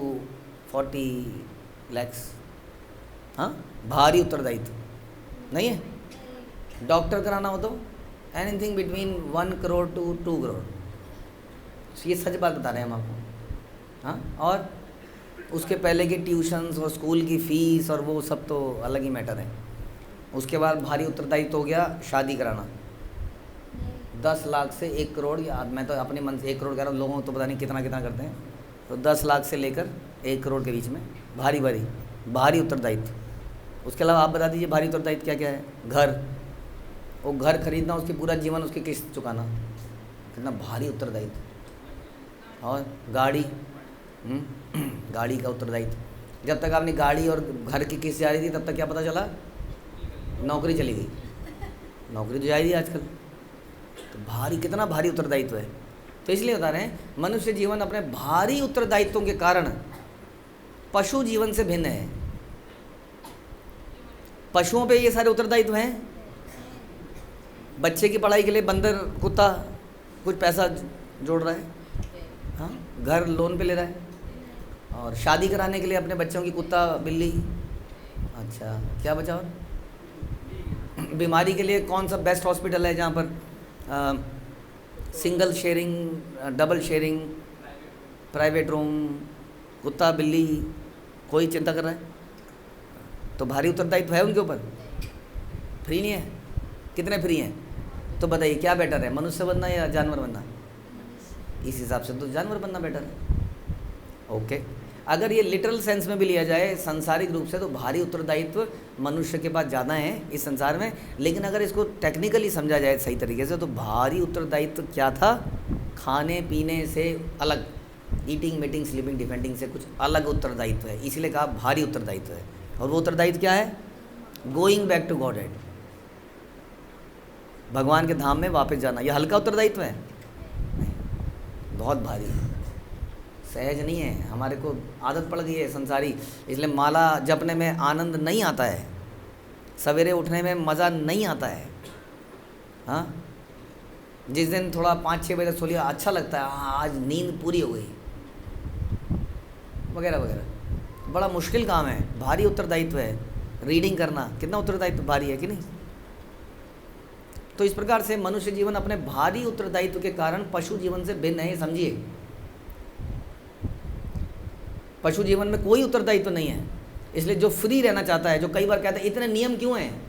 40 lakhs, हाँ, भारी उत्तरदायित्व नहीं है। डॉक्टर कराना हो तो anything between 1 crore to 2 crore। ये सच बात बता रहे हैं हम आपको। हाँ, और उसके पहले की ट्यूशन्स और स्कूल की फ़ीस और वो सब तो अलग ही मैटर है। उसके बाद भारी उत्तरदायित्व हो गया शादी कराना। 10 लाख से 1 करोड़, या मैं तो अपने मन से 1 करोड़ कह रहा हूँ, लोगों तो पता नहीं कितना कितना करते हैं। तो 10 लाख से लेकर 1 करोड़ के बीच में भारी उत्तरदायित्व। उसके अलावा आप बता दीजिए भारी उत्तरदायित्व क्या क्या है? घर, वो घर खरीदना, उसकी पूरा जीवन उसकी किस्त चुकाना, कितना भारी उत्तरदायित्व। और गाड़ी, गाड़ी का उत्तरदायित्व। जब तक आपने गाड़ी और घर की किस्त जा रही थी तब तक क्या पता चला? नौकरी चली गई। नौकरी तो जा रही है आजकल। तो भारी, कितना भारी उत्तरदायित्व है। तो इसलिए बता रहे हैं मनुष्य जीवन अपने भारी उत्तरदायित्वों के कारण पशु जीवन से भिन्न है। पशुओं पे ये सारे उत्तरदायित्व हैं। बच्चे की पढ़ाई के लिए बंदर कुत्ता कुछ पैसा जोड़ रहा है, हाँ, घर लोन पे ले रहा है, और शादी कराने के लिए अपने बच्चों की कुत्ता बिल्ली। अच्छा, क्या बचा? और बीमारी के लिए कौन सा बेस्ट हॉस्पिटल है जहाँ पर single sharing, double sharing, private room, कुत्ता बिल्ली, कोई चिंता कर रहा है? तो भारी उत्तरदायित्व है उनके ऊपर। फ्री नहीं है? कितने फ्री हैं? तो बताइए क्या बेटर है, मनुष्य बनना या जानवर बनना? इस हिसाब से तो जानवर बनना बेटर है। ओके, अगर ये लिटरल सेंस में भी लिया जाए, सांसारिक रूप से, तो भारी उत्तरदायित्व मनुष्य के पास ज़्यादा है इस संसार में। लेकिन अगर इसको टेक्निकली समझा जाए सही तरीके से, तो भारी उत्तरदायित्व क्या था? खाने पीने से अलग, ईटिंग मीटिंग स्लीपिंग डिफेंडिंग से कुछ अलग उत्तरदायित्व है, इसलिए कहा भारी उत्तरदायित्व है। और वो उत्तरदायित्व क्या है? Going back to godhead, भगवान के धाम में वापस जाना। यह हल्का उत्तरदायित्व है? नहीं, बहुत भारी है, सहज नहीं है। हमारे को आदत पड़ गई है संसारी, इसलिए माला जपने में आनंद नहीं आता है, सवेरे उठने में मज़ा नहीं आता है। हाँ, जिस दिन थोड़ा 5-6 बजे सो लिया अच्छा लगता है, हाँ आज नींद पूरी हो गई, वगैरह वगैरह। बड़ा मुश्किल काम है, भारी उत्तरदायित्व है। रीडिंग करना कितना उत्तरदायित्व भारी है कि नहीं? तो इस प्रकार से मनुष्य जीवन अपने भारी उत्तरदायित्व के कारण पशु जीवन से भिन्न है, समझिए। पशु जीवन में कोई उत्तरदायित्व नहीं है। इसलिए जो फ्री रहना चाहता है, जो कई बार कहता है इतने नियम क्यों हैं,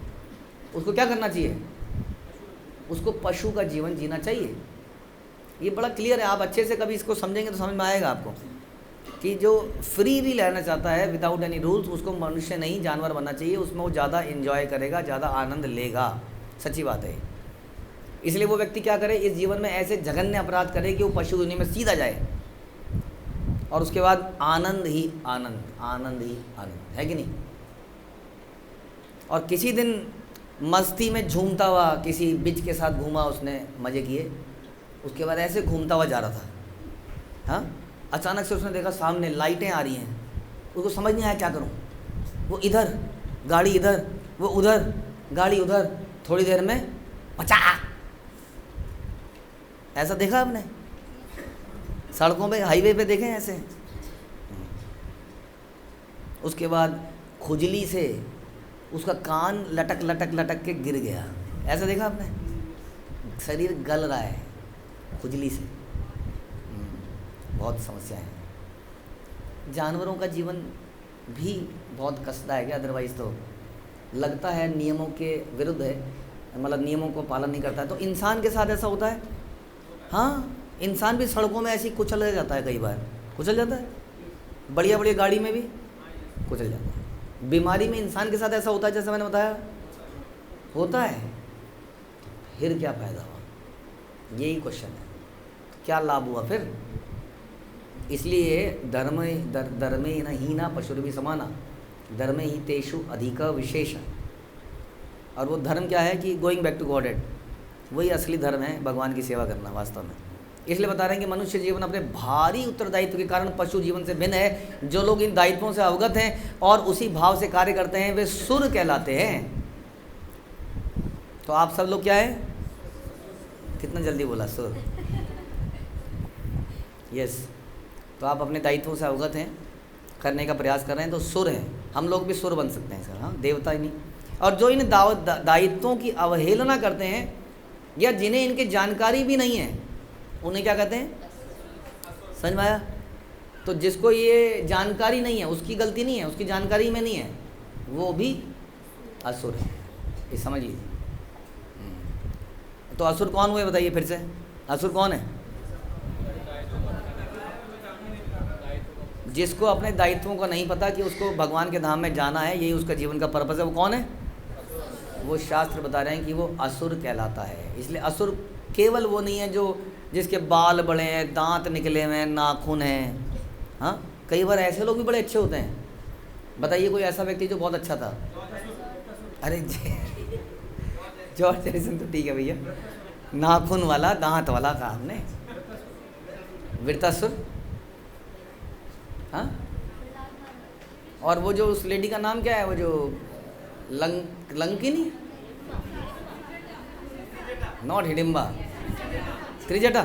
उसको क्या करना चाहिए? उसको पशु का जीवन जीना चाहिए। ये बड़ा क्लियर है, आप अच्छे से कभी इसको समझेंगे तो समझ में आएगा आपको। कि जो फ्रीली रहना चाहता है विदाउट एनी रूल्स, उसको मनुष्य नहीं जानवर बनना चाहिए, उसमें वो ज़्यादा इन्जॉय करेगा, ज़्यादा आनंद लेगा। सच्ची बात है। इसलिए वो व्यक्ति क्या करे, इस जीवन में ऐसे जघन्य अपराध करे कि वो पशु दुनिया में सीधा जाए और उसके बाद आनंद ही आनंद, आनंद ही आनंद, है कि नहीं। और किसी दिन मस्ती में झूमता हुआ किसी बिच के साथ घूमा, उसने मज़े किए, उसके बाद ऐसे घूमता हुआ जा रहा था, हाँ, अचानक से उसने देखा सामने लाइटें आ रही हैं, उसको समझ नहीं आया क्या करूं। वो इधर गाड़ी, इधर वो उधर गाड़ी, उधर, थोड़ी देर में पचा। ऐसा देखा आपने सड़कों पे, हाईवे पे देखे ऐसे। उसके बाद खुजली से उसका कान लटक लटक लटक के गिर गया, ऐसा देखा आपने। शरीर गल रहा है खुजली से। बहुत समस्याएं हैं। जानवरों का जीवन भी बहुत कसदा है क्या, अदरवाइज़ तो लगता है नियमों के विरुद्ध है, मतलब नियमों को पालन नहीं करता है। तो इंसान के साथ ऐसा होता है, हाँ, इंसान भी सड़कों में ऐसे ही कुचल जाता है, कई बार कुचल जाता है, बढ़िया बढ़िया गाड़ी में भी कुचल जाता है। बीमारी में इंसान के साथ ऐसा होता है, जैसे मैंने बताया होता है। फिर क्या फ़ायदा हुआ, यही क्वेश्चन है, क्या लाभ हुआ फिर। इसलिए धर्मे न हीना पशुर्भि समाना, धर्मे ही तेषु अधिक विशेष। और वो धर्म क्या है कि गोइंग बैक टू गॉडेड, वही असली धर्म है, भगवान की सेवा करना वास्तव में। इसलिए बता रहे हैं कि मनुष्य जीवन अपने भारी उत्तरदायित्व के कारण पशु जीवन से भिन्न है। जो लोग इन दायित्वों से अवगत हैं और उसी भाव से कार्य करते हैं, वे सुर कहलाते हैं। तो आप सब लोग क्या है, कितना जल्दी बोला, सुर। यस, तो आप अपने दायित्वों से अवगत हैं, करने का प्रयास कर रहे हैं, तो सुर हैं। हम लोग भी सुर बन सकते हैं सर, हाँ, देवता ही नहीं। और जो इन दायित्वों की अवहेलना करते हैं या जिन्हें इनकी जानकारी भी नहीं है, उन्हें क्या कहते हैं, समझ में आया। तो जिसको ये जानकारी नहीं है, उसकी गलती नहीं है, उसकी जानकारी में नहीं है, वो भी असुर है, ये समझ लीजिए। तो असुर कौन हुए बताइए फिर से, असुर कौन है। जिसको अपने दायित्वों का नहीं पता कि उसको भगवान के धाम में जाना है, यही उसका जीवन का पर्पस है, वो कौन है, वो शास्त्र बता रहे हैं कि वो असुर कहलाता है। इसलिए असुर केवल वो नहीं है जो जिसके बाल बड़े हैं, दांत निकले हुए हैं, नाखून हैं, हाँ, कई बार ऐसे लोग भी बड़े अच्छे होते हैं। बताइए कोई ऐसा व्यक्ति जो बहुत अच्छा था। अरे जॉर्ज हैरिसन तो ठीक है भैया, नाखून वाला, दांत वाला कहा हमने, वृत्तासुर, हाँ। और वो जो उस लेडी का नाम क्या है, वो जो लंकिनी, नॉट हिडिम्बा, त्रिजटा,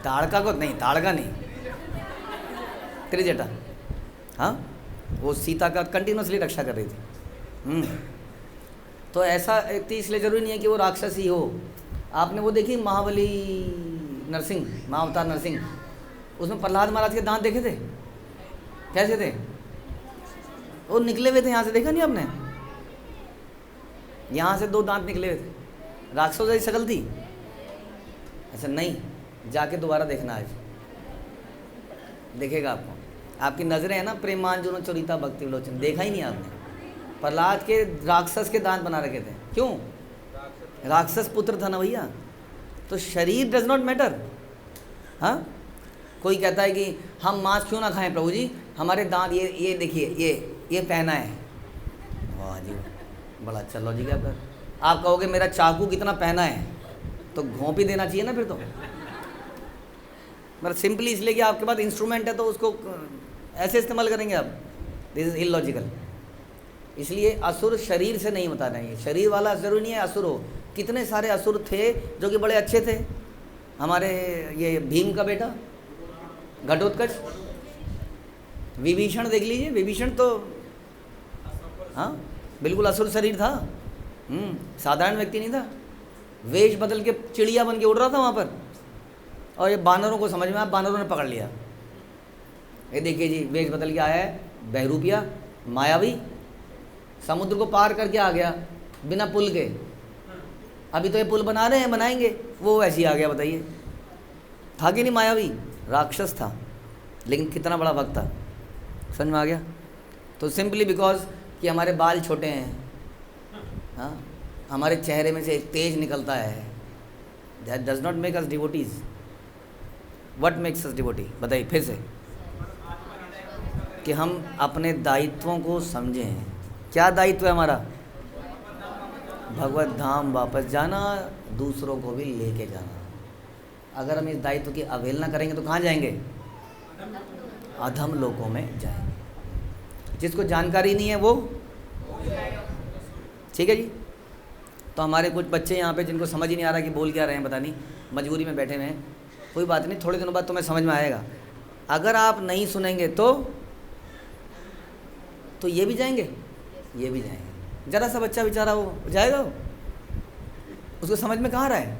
ताड़का को नहीं, ताड़का नहीं, त्रिजटा, हाँ, वो सीता का कंटिन्यूसली रक्षा कर रही थी। तो ऐसा व्यक्ति इसलिए जरूरी नहीं है कि वो राक्षस ही हो। आपने वो देखी महाबली नरसिंह, महाअवतार नरसिंह, उसमें प्रहलाद महाराज के दांत देखे थे, कैसे थे, वो निकले हुए थे यहाँ से, देखा नहीं आपने, यहाँ से 2 दांत निकले हुए थे, राक्षसों जैसी शक्ल थी। ऐसा नहीं, जाके दोबारा देखना, आज देखेगा आपको, आपकी नजरें है ना, प्रेमांजुनो चोरिता भक्ति विलोचन, देखा ही नहीं आपने। प्रहलाद के राक्षस के दांत बना रखे थे, क्यों, राक्षस पुत्र था ना भैया। तो शरीर डज नॉट मैटर, हाँ। कोई कहता है कि हम मांस क्यों ना खाएं प्रभु जी, हमारे दांत ये देखिए, ये पहना है, वाह जी बड़ा अच्छा लॉजिक है आपका। आप कहोगे मेरा चाकू कितना पहना है, तो घोंप ही देना चाहिए ना फिर तो, मतलब सिंपली इसलिए कि आपके पास इंस्ट्रूमेंट है तो उसको ऐसे इस्तेमाल करेंगे आप, दिस इज इलॉजिकल। इसलिए असुर शरीर से नहीं बता रहे हैं, शरीर वाला जरूरी नहीं है असुर हो। कितने सारे असुर थे जो कि बड़े अच्छे थे। हमारे ये भीम का बेटा घटोत्कच, विभीषण देख लीजिए, विभीषण तो हाँ बिल्कुल असुर शरीर था, साधारण व्यक्ति नहीं था। वेश बदल के चिड़िया बन के उड़ रहा था वहाँ पर, और ये बानरों को समझ में आया, बानरों ने पकड़ लिया। ये देखिए जी, वेश बदल के आया है, बहरूपिया, मायावी, समुद्र को पार करके आ गया बिना पुल के। अभी तो ये पुल बना रहे हैं, बनाएंगे, वो वैसे ही आ गया। बताइए, था कि नहीं मायावी, राक्षस था, लेकिन कितना बड़ा भक्त था, समझ में आ गया? तो सिंपली बिकॉज कि हमारे बाल छोटे हैं, हाँ, हमारे चेहरे में से एक तेज निकलता है, that does not make us devotees. What makes us devotee? बताइए फिर से। कि हम अपने दायित्वों को समझें। क्या दायित्व है हमारा? भगवत धाम वापस जाना, दूसरों को भी लेके जाना। अगर हम इस दायित्व की अवहेलना करेंगे तो कहाँ जाएंगे? अधम लोकों में जाएंगे। जिसको जानकारी नहीं है वो, ठीक है जी। तो हमारे कुछ बच्चे यहाँ पे जिनको समझ ही नहीं आ रहा कि बोल क्या रहे हैं, पता नहीं, मजबूरी में बैठे हुए हैं। कोई बात नहीं, थोड़े दिनों बाद तुम्हें समझ में आएगा। अगर आप नहीं सुनेंगे तो ये भी जाएंगे, ये भी जाएंगे। जरा सा बच्चा बेचारा वो जाएगा, उसको समझ में कहाँ रहा है,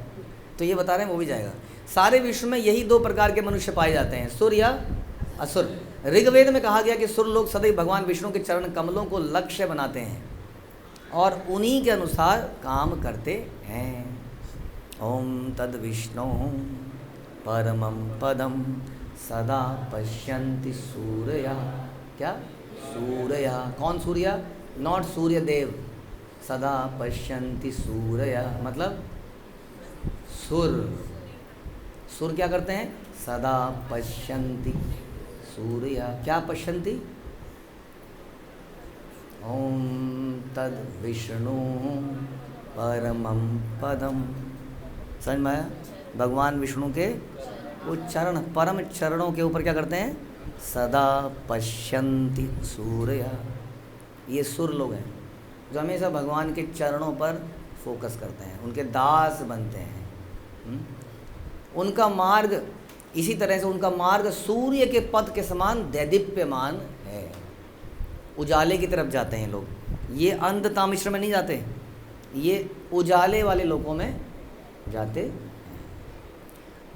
तो ये बता रहे हैं वो भी जाएगा। सारे विश्व में यही दो प्रकार के मनुष्य पाए जाते हैं, सुर या असुर। ऋग्वेद में कहा गया कि सुर लोग सदैव भगवान विष्णु के चरण कमलों को लक्ष्य बनाते हैं और उन्हीं के अनुसार काम करते हैं। ओम तद विष्णु परमं पदम सदा पश्यन्ति सूर्या। क्या? सूर्या। कौन सूर्या? नॉट सूर्य देव। सदा पश्यन्ति सूर्या मतलब सुर क्या करते हैं? सदा पश्यन्ति सूर्या। क्या पश्यन्ति? ओम तद विष्णु परमं पदम। समझ में आया? भगवान विष्णु के वो चरण, परम चरणों के ऊपर क्या करते हैं? सदा पश्यन्ति सूर्या। ये सुर लोग हैं जो हमेशा भगवान के चरणों पर फोकस करते हैं, उनके दास बनते हैं। उनका मार्ग इसी तरह से, उनका मार्ग सूर्य के पथ के समान दैदीप्यमान है। उजाले की तरफ जाते हैं लोग। ये अंधतामिश्र में नहीं जाते, ये उजाले वाले लोगों में जाते हैं।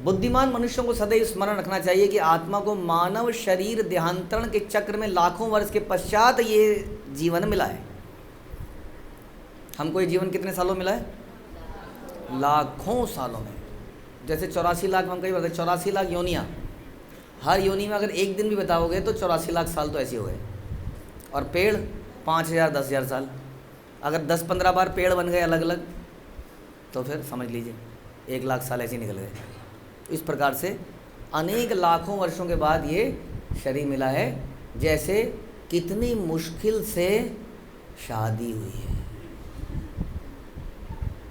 बुद्धिमान मनुष्यों को सदैव स्मरण रखना चाहिए कि आत्मा को मानव शरीर देहांतरण के चक्र में लाखों वर्ष के पश्चात ये जीवन मिला है। हमको ये जीवन कितने सालों मिला है? लाखों सालों में। जैसे 84 लाख, हम कई बार 84 लाख योनियाँ, हर योनि में अगर एक दिन भी बताओगे तो 84 लाख साल तो ऐसे हो गए। और पेड़ 5000 10,000 साल, अगर 10-15 बार पेड़ बन गए अलग अलग तो फिर समझ लीजिए 1 लाख साल ऐसे ही निकल गए। इस प्रकार से अनेक लाखों वर्षों के बाद ये शरीर मिला है। जैसे कितनी मुश्किल से शादी हुई है,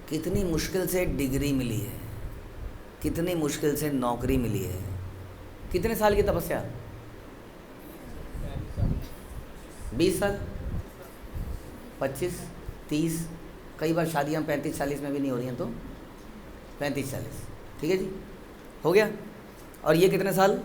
कितनी मुश्किल से डिग्री मिली है, कितनी मुश्किल से नौकरी मिली है। कितने साल की तपस्या? 20 साल, 25, 30, कई बार शादियाँ 35-40 में भी नहीं हो रही हैं तो 35-40, ठीक है जी, हो गया। और ये कितने साल?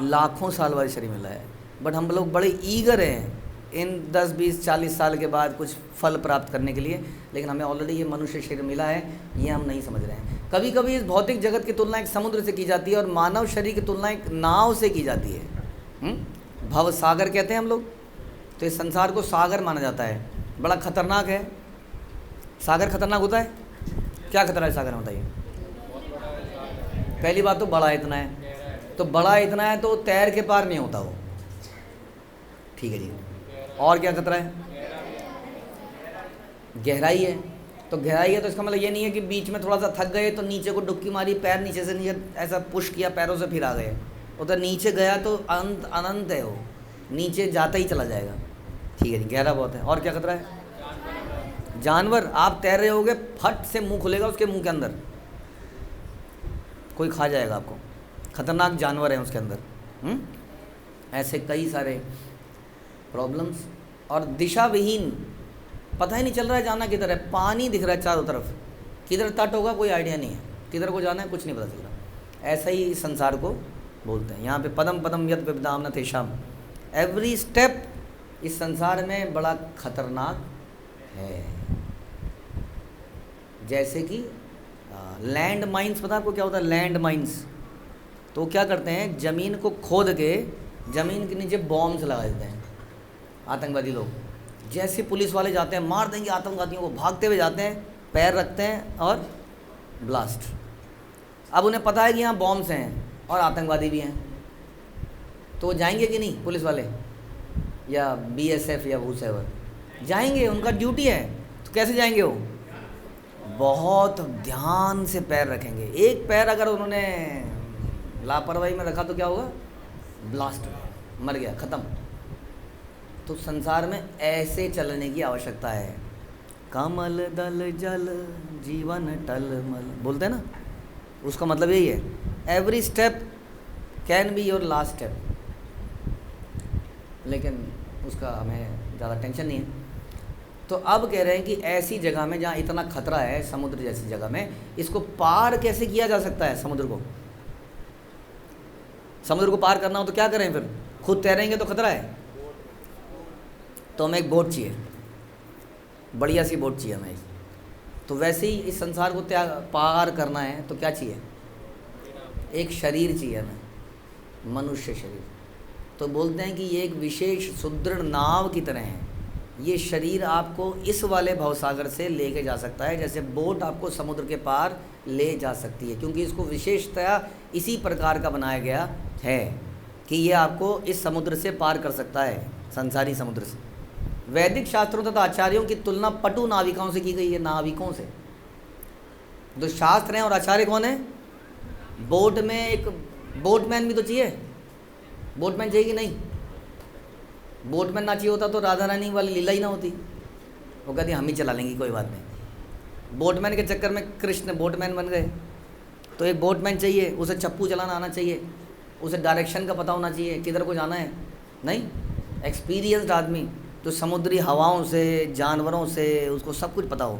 लाखों साल बाद शरीर मिला है। बट हम लोग बड़े ईगर हैं इन 10, 20, 40 साल के बाद कुछ फल प्राप्त करने के लिए, लेकिन हमें ऑलरेडी ये मनुष्य शरीर मिला है, ये हम नहीं समझ रहे हैं। कभी कभी इस भौतिक जगत की तुलना एक समुद्र से की जाती है और मानव शरीर की तुलना एक नाव से की जाती है। भव सागर कहते हैं हम लोग। तो इस संसार को सागर माना जाता है, बड़ा खतरनाक है। सागर खतरनाक होता है? क्या खतरा है सागर में बताइए? पहली बात तो बड़ा इतना है, तो बड़ा इतना है तो तैर के पार नहीं होता वो, ठीक है जी। और क्या खतरा है? गहराई है। तो गहराई है तो इसका मतलब ये नहीं है कि बीच में थोड़ा सा थक गए तो नीचे को डुबकी मारी, पैर नीचे से नीचे ऐसा पुश किया, पैरों से फिर आ गए। उधर नीचे गया तो अनंत है, वो नीचे जाता ही चला जाएगा, ठीक है जी, गहरा बहुत है। और क्या खतरा है? जानवर। आप तैर रहे होगे, फट से मुंह खुलेगा उसके मुंह के अंदर, कोई खा जाएगा आपको। खतरनाक जानवर है उसके अंदर। ऐसे कई सारे प्रॉब्लम्स। और दिशा विहीन, पता ही नहीं चल रहा है जाना किधर है। पानी दिख रहा है चारों तरफ, किधर तट होगा कोई आइडिया नहीं है, किधर को जाना है कुछ नहीं पता चल रहा। ऐसा ही इस संसार को बोलते हैं। यहाँ पे पदम पदम यत विपदाम न तेषाम, एवरी स्टेप इस संसार में बड़ा खतरनाक है। जैसे कि लैंड माइंस, पता आपको क्या होता है? लैंड माइंस तो क्या करते हैं, ज़मीन को खोद के ज़मीन के नीचे बॉम्ब्स लगा देते हैं आतंकवादी लोग। जैसे पुलिस वाले जाते हैं मार देंगे आतंकवादियों को, भागते हुए जाते हैं, पैर रखते हैं और ब्लास्ट। अब उन्हें पता है कि यहाँ बॉम्ब्स हैं और आतंकवादी भी हैं, तो वो जाएंगे कि नहीं पुलिस वाले या बीएसएफ या व्होएवर? जाएंगे, उनका ड्यूटी है। तो कैसे जाएंगे वो? बहुत ध्यान से पैर रखेंगे। एक पैर अगर उन्होंने लापरवाही में रखा तो क्या होगा? ब्लास्ट, मर गया, ख़त्म। तो संसार में ऐसे चलने की आवश्यकता है। कमल दल जल जीवन टलमल बोलते हैं ना, उसका मतलब यही है, every step can be your last step. लेकिन उसका हमें ज़्यादा टेंशन नहीं है। तो अब कह रहे हैं कि ऐसी जगह में जहाँ इतना खतरा है, समुद्र जैसी जगह में, इसको पार कैसे किया जा सकता है? समुद्र को पार करना हो तो क्या करें फिर? खुद तैरेंगे तो खतरा है, तो हमें एक बोट चाहिए, बढ़िया सी बोट चाहिए हमें। तो वैसे ही इस संसार को पार करना है तो क्या चाहिए? एक शरीर चाहिए हमें, मनुष्य शरीर। तो बोलते हैं कि ये एक विशेष सुदृढ़ नाव की तरह है। ये शरीर आपको इस वाले भवसागर से लेके जा सकता है जैसे बोट आपको समुद्र के पार ले जा सकती है, क्योंकि इसको विशेषतया इसी प्रकार का बनाया गया है कि ये आपको इस समुद्र से पार कर सकता है, संसारी समुद्र से। वैदिक शास्त्रों तथा आचार्यों की तुलना पटु नाविकाओं से की गई है, नाविकों से। जो शास्त्र हैं और आचार्य कौन है? बोट में एक बोटमैन भी तो चाहिए। बोटमैन चाहिए कि नहीं? बोटमैन ना चाहिए होता तो राधा रानी वाली लीला ही ना होती। वो कहती हम ही चला लेंगे, कोई बात नहीं। बोटमैन के चक्कर में कृष्ण बोटमैन बन गए। तो एक बोटमैन चाहिए, उसे चप्पू चलाना आना चाहिए, उसे डायरेक्शन का पता होना चाहिए, किधर को जाना है। नहीं, एक्सपीरियंस्ड आदमी जो समुद्री हवाओं से, जानवरों से उसको सब कुछ पता हो,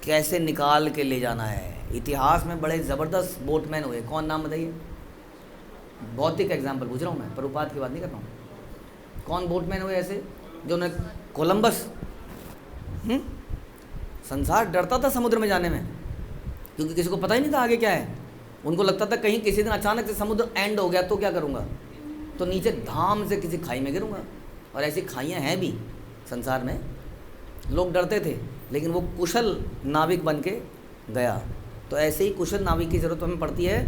कैसे निकाल के ले जाना है। इतिहास में बड़े ज़बरदस्त बोटमैन हुए। कौन नाम बताइए? भौतिक एग्जाम्पल पूछ रहा हूँ मैं, प्रभुपाद की बात नहीं कर रहा हूँ। कौन बोटमैन हुए ऐसे जो ने कोलंबस, संसार डरता था समुद्र में जाने में, क्योंकि किसी को पता ही नहीं था आगे क्या है। उनको लगता था कहीं किसी दिन अचानक से समुद्र एंड हो गया तो क्या करूँगा, तो नीचे धाम से किसी खाई में गिरूँगा। और ऐसी खाइयाँ हैं भी संसार में। लोग डरते थे, लेकिन वो कुशल नाविक बन के गया। तो ऐसे ही कुशल नाविक की ज़रूरत हमें पड़ती है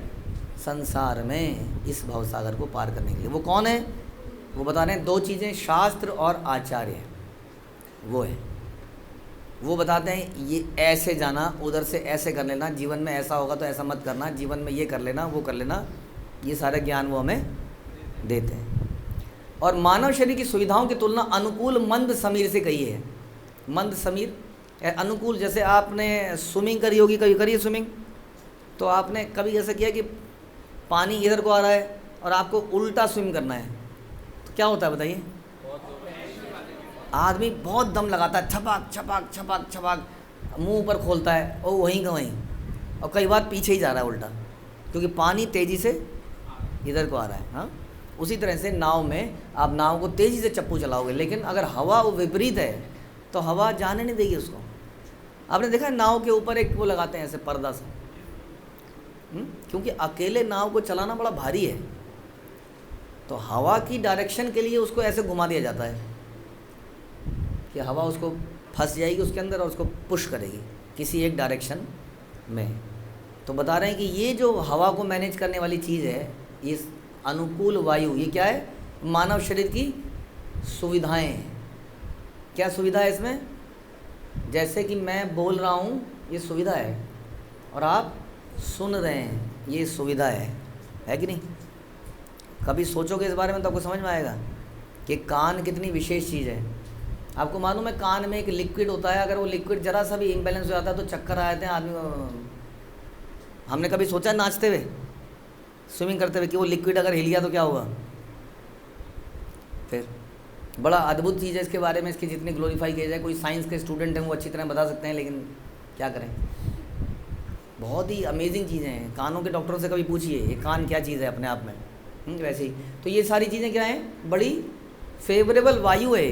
संसार में, इस भवसागर को पार करने के लिए। वो कौन है? वो बता रहे हैं, दो चीज़ें, शास्त्र और आचार्य। वो है, वो बताते हैं ये ऐसे जाना, उधर से ऐसे कर लेना, जीवन में ऐसा होगा तो ऐसा मत करना, जीवन में ये कर लेना, वो कर लेना। ये सारे ज्ञान वो हमें देते हैं। और मानव शरीर की सुविधाओं की तुलना अनुकूल मंद समीर से कही है। मंद समीर अनुकूल, जैसे आपने स्विमिंग करी होगी, कभी करिए स्विमिंग, तो आपने कभी ऐसा किया कि पानी इधर को आ रहा है और आपको उल्टा स्विम करना है, तो क्या होता है बताइए? आदमी बहुत दम लगाता है, छपाक छपाक छपाक छपाक, मुंह ऊपर खोलता है और वहीं का वहीं, और कई बार पीछे ही जा रहा है उल्टा, क्योंकि पानी तेज़ी से इधर को आ रहा है। हाँ, उसी तरह से नाव में आप नाव को तेज़ी से चप्पू चलाओगे, लेकिन अगर हवा वो विपरीत है तो हवा जाने नहीं देगी उसको। आपने देखा है नाव के ऊपर एक वो लगाते हैं ऐसे पर्दा सा, क्योंकि अकेले नाव को चलाना बड़ा भारी है, तो हवा की डायरेक्शन के लिए उसको ऐसे घुमा दिया जाता है कि हवा उसको फंस जाएगी उसके अंदर और उसको पुश करेगी किसी एक डायरेक्शन में। तो बता रहे हैं कि ये जो हवा को मैनेज करने वाली चीज़ है, ये अनुकूल वायु, ये क्या है? मानव शरीर की सुविधाएं हैं। क्या सुविधा है इसमें? जैसे कि मैं बोल रहा हूँ, ये सुविधा है, और आप सुन रहे हैं, ये सुविधा है कि नहीं? कभी सोचोगे इस बारे में तो आपको समझ में आएगा कि कान कितनी विशेष चीज़ है। आपको मालूम है कान में एक लिक्विड होता है, अगर वो लिक्विड ज़रा सा भी इम्बैलेंस हो जाता है तो चक्कर आ जाते हैं आदमी को। हमने कभी सोचा है नाचते हुए, स्विमिंग करते हुए, कि वो लिक्विड अगर हिल गया तो क्या होगा? फिर बड़ा अद्भुत चीज़ है, इसके बारे में इसकी जितनी ग्लोरीफाई किया जाए, कोई साइंस के स्टूडेंट हैं वो अच्छी तरह बता सकते हैं, लेकिन क्या करें, बहुत ही अमेजिंग चीज़ें हैं। कानों के डॉक्टरों से कभी पूछिए ये कान क्या चीज़ है अपने आप में। वैसे ही तो ये सारी चीज़ें क्या हैं? बड़ी फेवरेबल वायु है।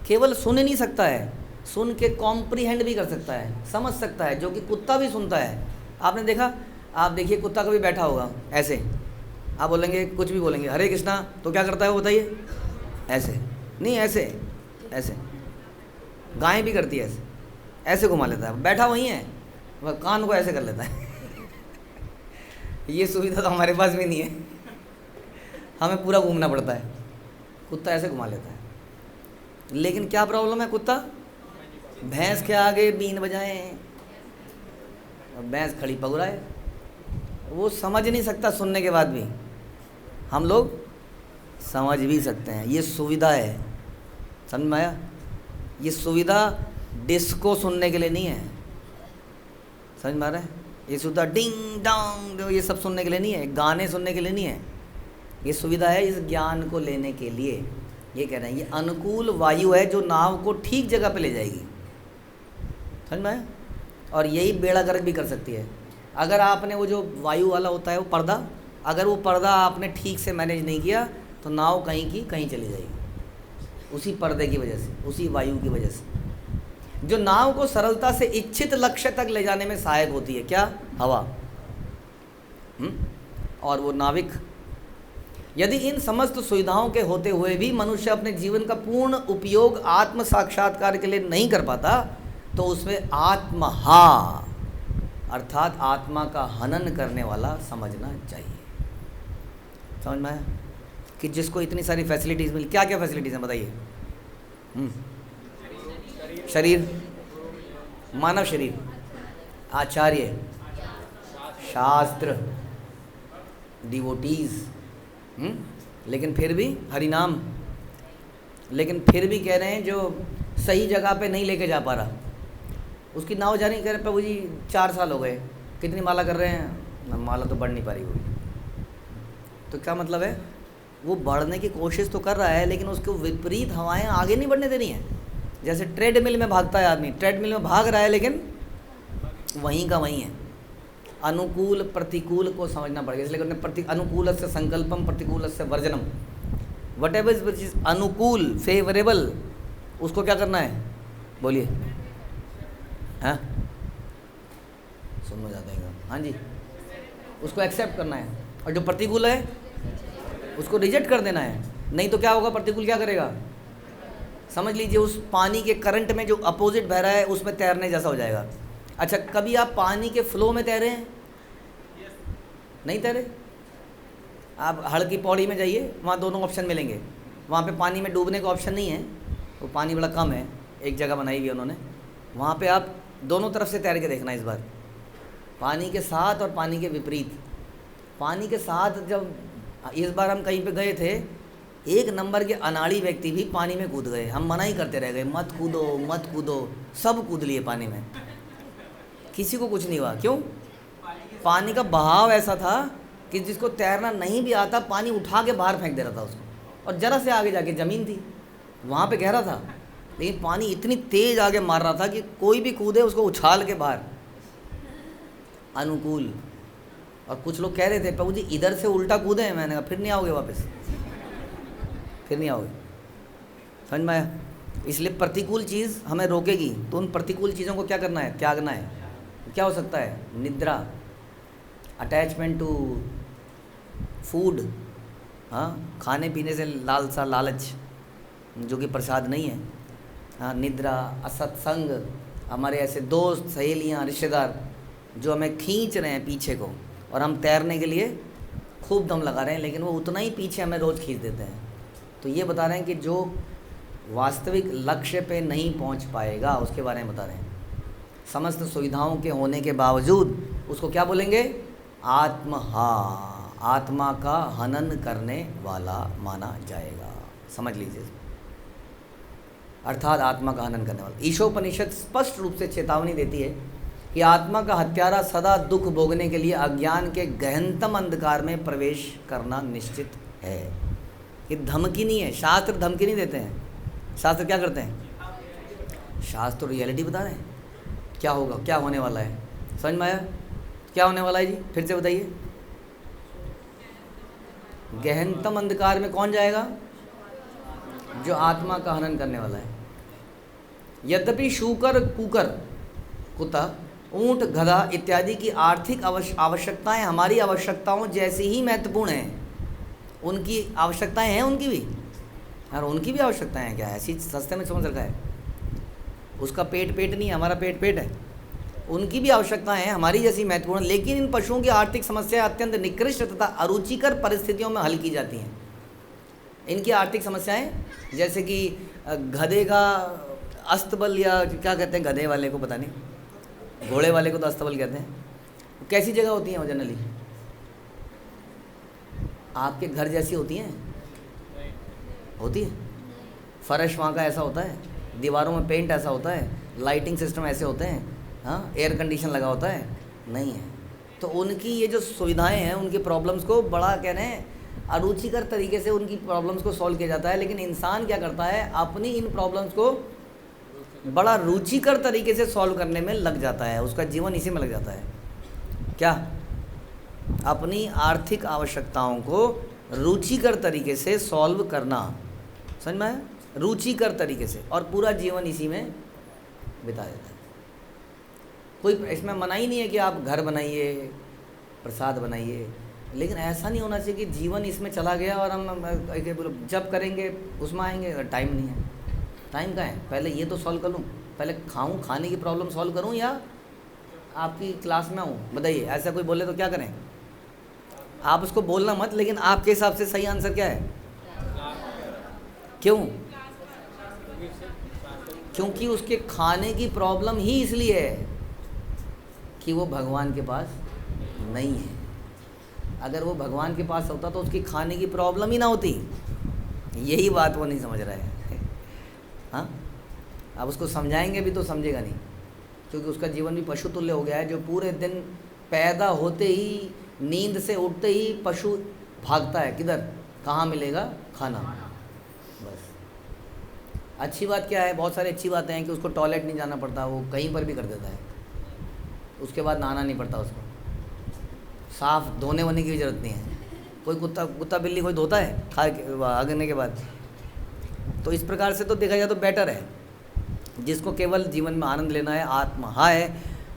केवल सुन नहीं सकता है, सुन के कॉम्प्रीहेंड भी कर सकता है, समझ सकता है, जो कि कुत्ता भी सुनता है। आपने देखा, आप देखिए कुत्ता कभी बैठा होगा ऐसे, आप बोलेंगे, कुछ भी बोलेंगे, हरे कृष्णा, तो क्या करता है वो बताइए? ऐसे नहीं, ऐसे ऐसे। गाय भी करती है ऐसे, ऐसे घुमा लेता है, बैठा वहीं है, वह कान को ऐसे कर लेता है। ये सुविधा तो हमारे पास भी नहीं है। हमें पूरा घूमना पड़ता है, कुत्ता ऐसे घुमा लेता है। लेकिन क्या प्रॉब्लम है, कुत्ता भैंस के आगे बीन बजाए और भैंस खड़ी पगुराए, वो समझ नहीं सकता, सुनने के बाद भी हम लोग समझ भी सकते हैं। ये सुविधा है, समझ में आया? ये सुविधा डिस्को सुनने के लिए नहीं है, समझ में आ रहा है? ये सुविधा डिंग डोंग ये सब सुनने के लिए नहीं है, गाने सुनने के लिए नहीं है। ये सुविधा है इस ज्ञान को लेने के लिए। ये कह रहे हैं ये अनुकूल वायु है जो नाव को ठीक जगह पे ले जाएगी, समझ में आया? और यही बेड़ा गर्क भी कर सकती है। अगर आपने वो जो वायु वाला होता है वो पर्दा, अगर वो पर्दा आपने ठीक से मैनेज नहीं किया तो नाव कहीं की कहीं चली जाएगी, उसी पर्दे की वजह से, उसी वायु की वजह से, जो नाव को सरलता से इच्छित लक्ष्य तक ले जाने में सहायक होती है। क्या? हवा। और वो नाविक। यदि इन समस्त सुविधाओं के होते हुए भी मनुष्य अपने जीवन का पूर्ण उपयोग आत्म साक्षात्कार के लिए नहीं कर पाता तो उसमें आत्महा अर्थात आत्मा का हनन करने वाला समझना चाहिए। समझ में आया? कि जिसको इतनी सारी फैसिलिटीज़ मिली, क्या क्या फैसिलिटीज़ हैं बताइए? शरीर, मानव शरीर, आचार्य, शास्त्र, डिवोटीज़, लेकिन फिर भी हरिनाम, लेकिन फिर भी कह रहे हैं जो सही जगह पे नहीं लेके जा पा रहा, उसकी नाव जाने कह रहे प्रभु जी 4 साल हो गए, कितनी माला कर रहे हैं? माला तो बढ़ नहीं पा रही होगी। तो क्या मतलब है? वो बढ़ने की कोशिश तो कर रहा है लेकिन उसको विपरीत हवाएं आगे नहीं बढ़ने देनी है। जैसे ट्रेडमिल में भागता है आदमी, ट्रेडमिल में भाग रहा है लेकिन वहीं का वहीं है। अनुकूल प्रतिकूल को समझना पड़ेगा, इसलिए कहते हैं अनुकूल से संकल्पम प्रतिकूल से वर्जनम। वट एवर विच इज अनुकूल फेवरेबल उसको क्या करना है? बोलिए। हाँ सुन में जाता है। हाँ जी, उसको एक्सेप्ट करना है, और जो प्रतिकूल है उसको रिजेक्ट कर देना है। नहीं तो क्या होगा? प्रतिकूल क्या करेगा? समझ लीजिए उस पानी के करंट में जो अपोजिट बह रहा है उसमें तैरने जैसा हो जाएगा। अच्छा, कभी आप पानी के फ्लो में तैरे हैं? नहीं तैरे? आप हड़ की पौड़ी में जाइए, वहाँ दोनों ऑप्शन मिलेंगे। वहाँ पे पानी में डूबने का ऑप्शन नहीं है, वो पानी बड़ा कम है, एक जगह बनाई हुई है उन्होंने, वहाँ पे आप दोनों तरफ से तैर के देखना इस बार, पानी के साथ और पानी के विपरीत। पानी के साथ जब इस बार हम कहीं पे गए थे, एक नंबर के अनाड़ी व्यक्ति भी पानी में कूद गए। हम मना ही करते रह गए, मत कूदो मत कूदो, सब कूद लिए पानी में, किसी को कुछ नहीं हुआ। क्यों? पानी का बहाव ऐसा था कि जिसको तैरना नहीं भी आता पानी उठा के बाहर फेंक दे रहा था उसको, और ज़रा से आगे जाके ज़मीन थी, वहाँ पे गहरा था, लेकिन पानी इतनी तेज़ आगे मार रहा था कि कोई भी कूदे उसको उछाल के बाहर। अनुकूल। और कुछ लोग कह रहे थे प्रभु जी इधर से उल्टा कूदे हैं, मैंने कहा फिर नहीं आओगे वापस, फिर नहीं आओगे। समझ में आया? इसलिए प्रतिकूल चीज़ हमें रोकेगी, तो उन प्रतिकूल चीज़ों को क्या करना है? त्यागना है। क्या हो सकता है? निद्रा, अटैचमेंट टू फूड, हाँ, खाने पीने से लालसा, लालच जो कि प्रसाद नहीं है, हाँ, निद्रा, असत्संग, हमारे ऐसे दोस्त सहेलियाँ रिश्तेदार जो हमें खींच रहे हैं पीछे को, और हम तैरने के लिए खूब दम लगा रहे हैं लेकिन वो उतना ही पीछे हमें रोज़ खींच देते हैं। तो ये बता रहे हैं कि जो वास्तविक लक्ष्य पे नहीं पहुंच पाएगा उसके बारे में बता रहे हैं। समस्त सुविधाओं के होने के बावजूद उसको क्या बोलेंगे? आत्महा, आत्मा का हनन करने वाला माना जाएगा। समझ लीजिए, अर्थात आत्मा का हनन करने वाला। ईशोपनिषद स्पष्ट रूप से चेतावनी देती है कि आत्मा का हत्यारा सदा दुख भोगने के लिए अज्ञान के गहनतम अंधकार में प्रवेश करना निश्चित है। ये धमकी नहीं है, शास्त्र धमकी नहीं देते हैं। शास्त्र क्या करते हैं? शास्त्र रियलिटी बता रहे हैं, क्या होगा, क्या होने वाला है। समझ में आया? क्या होने वाला है जी? फिर से बताइए। गहनतम अंधकार में कौन जाएगा? जो आत्मा का हनन करने वाला है। यद्यपि शूकर, कुकर, कुत्ता, ऊंट, गधा इत्यादि की आर्थिक आवश्यकताएं हमारी आवश्यकताओं जैसी ही महत्वपूर्ण हैं। उनकी आवश्यकताएं हैं, उनकी भी, यार उनकी भी आवश्यकताएं हैं। क्या है? ऐसी सस्ते में समझ रखा है, उसका पेट पेट नहीं है, हमारा पेट पेट है। उनकी भी आवश्यकताएं हैं हमारी जैसी महत्वपूर्ण, लेकिन इन पशुओं की आर्थिक समस्याएं अत्यंत निकृष्ट तथा अरुचिकर परिस्थितियों में हल की जाती हैं। इनकी आर्थिक समस्याएं, जैसे कि गधे का अस्तबल, या क्या कहते हैं गधे वाले को, पता नहीं, घोड़े वाले को तो अस्तबल कहते हैं। कैसी जगह होती हैं वो जनरली? आपके घर जैसी होती हैं? होती है? फर्श वहाँ का ऐसा होता है, दीवारों में पेंट ऐसा होता है, लाइटिंग सिस्टम ऐसे होते हैं, हाँ, एयर कंडीशन लगा होता है? नहीं है। तो उनकी ये जो सुविधाएं हैं, उनकी प्रॉब्लम्स को बड़ा कह रहे हैं अरुचिकर तरीके से उनकी प्रॉब्लम्स को सॉल्व किया जाता है। लेकिन इंसान क्या करता है, अपनी इन प्रॉब्लम्स को बड़ा रुचिकर तरीके से सॉल्व करने में लग जाता है, उसका जीवन इसी में लग जाता है। क्या? अपनी आर्थिक आवश्यकताओं को रुचिकर तरीके से सॉल्व करना, समझ में आया? रुचिकर तरीके से, और पूरा जीवन इसी में बिता देता है। कोई इसमें मना ही नहीं है कि आप घर बनाइए, प्रसाद बनाइए, लेकिन ऐसा नहीं होना चाहिए कि जीवन इसमें चला गया और हम जब करेंगे उसमें आएंगे। टाइम नहीं है। टाइम कहाँ है? पहले ये तो सॉल्व कर लूँ, पहले खाऊं, खाने की प्रॉब्लम सॉल्व करूँ, या आपकी क्लास में आऊँ? बताइए, ऐसा कोई बोले तो क्या करें? आप उसको बोलना मत, लेकिन आपके हिसाब से सही आंसर क्या है? क्यों? क्योंकि उसके खाने की प्रॉब्लम ही इसलिए है कि वो भगवान के पास नहीं है। अगर वो भगवान के पास होता तो उसकी खाने की प्रॉब्लम ही ना होती। यही बात वो नहीं समझ रहा है। हाँ, अब उसको समझाएंगे भी तो समझेगा नहीं, क्योंकि उसका जीवन भी पशु तुल्य हो गया है, जो पूरे दिन पैदा होते ही, नींद से उठते ही पशु भागता है, किधर, कहाँ मिलेगा खाना। बस अच्छी बात क्या है, बहुत सारी अच्छी बातें हैं कि उसको टॉयलेट नहीं जाना पड़ता, वो कहीं पर भी कर देता है, उसके बाद नहाना नहीं पड़ता, उसको साफ़ धोने वोने की भी ज़रूरत नहीं है। कोई कुत्ता बिल्ली कोई धोता है खा के आगने के बाद? तो इस प्रकार से तो देखा जाए तो बेटर है। जिसको केवल जीवन में आनंद लेना है, आत्मा है,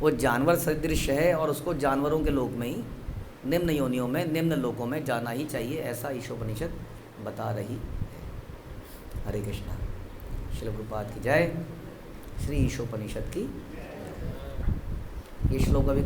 वो जानवर सदृश है, और उसको जानवरों के लोक में ही, निम्न योनियों में, निम्न लोकों में जाना ही चाहिए, ऐसा ईशोपनिषद बता रही है। हरे कृष्णा। श्रील प्रभुपाद की जय। श्री ईशोपनिषद की ये श्लोक अभी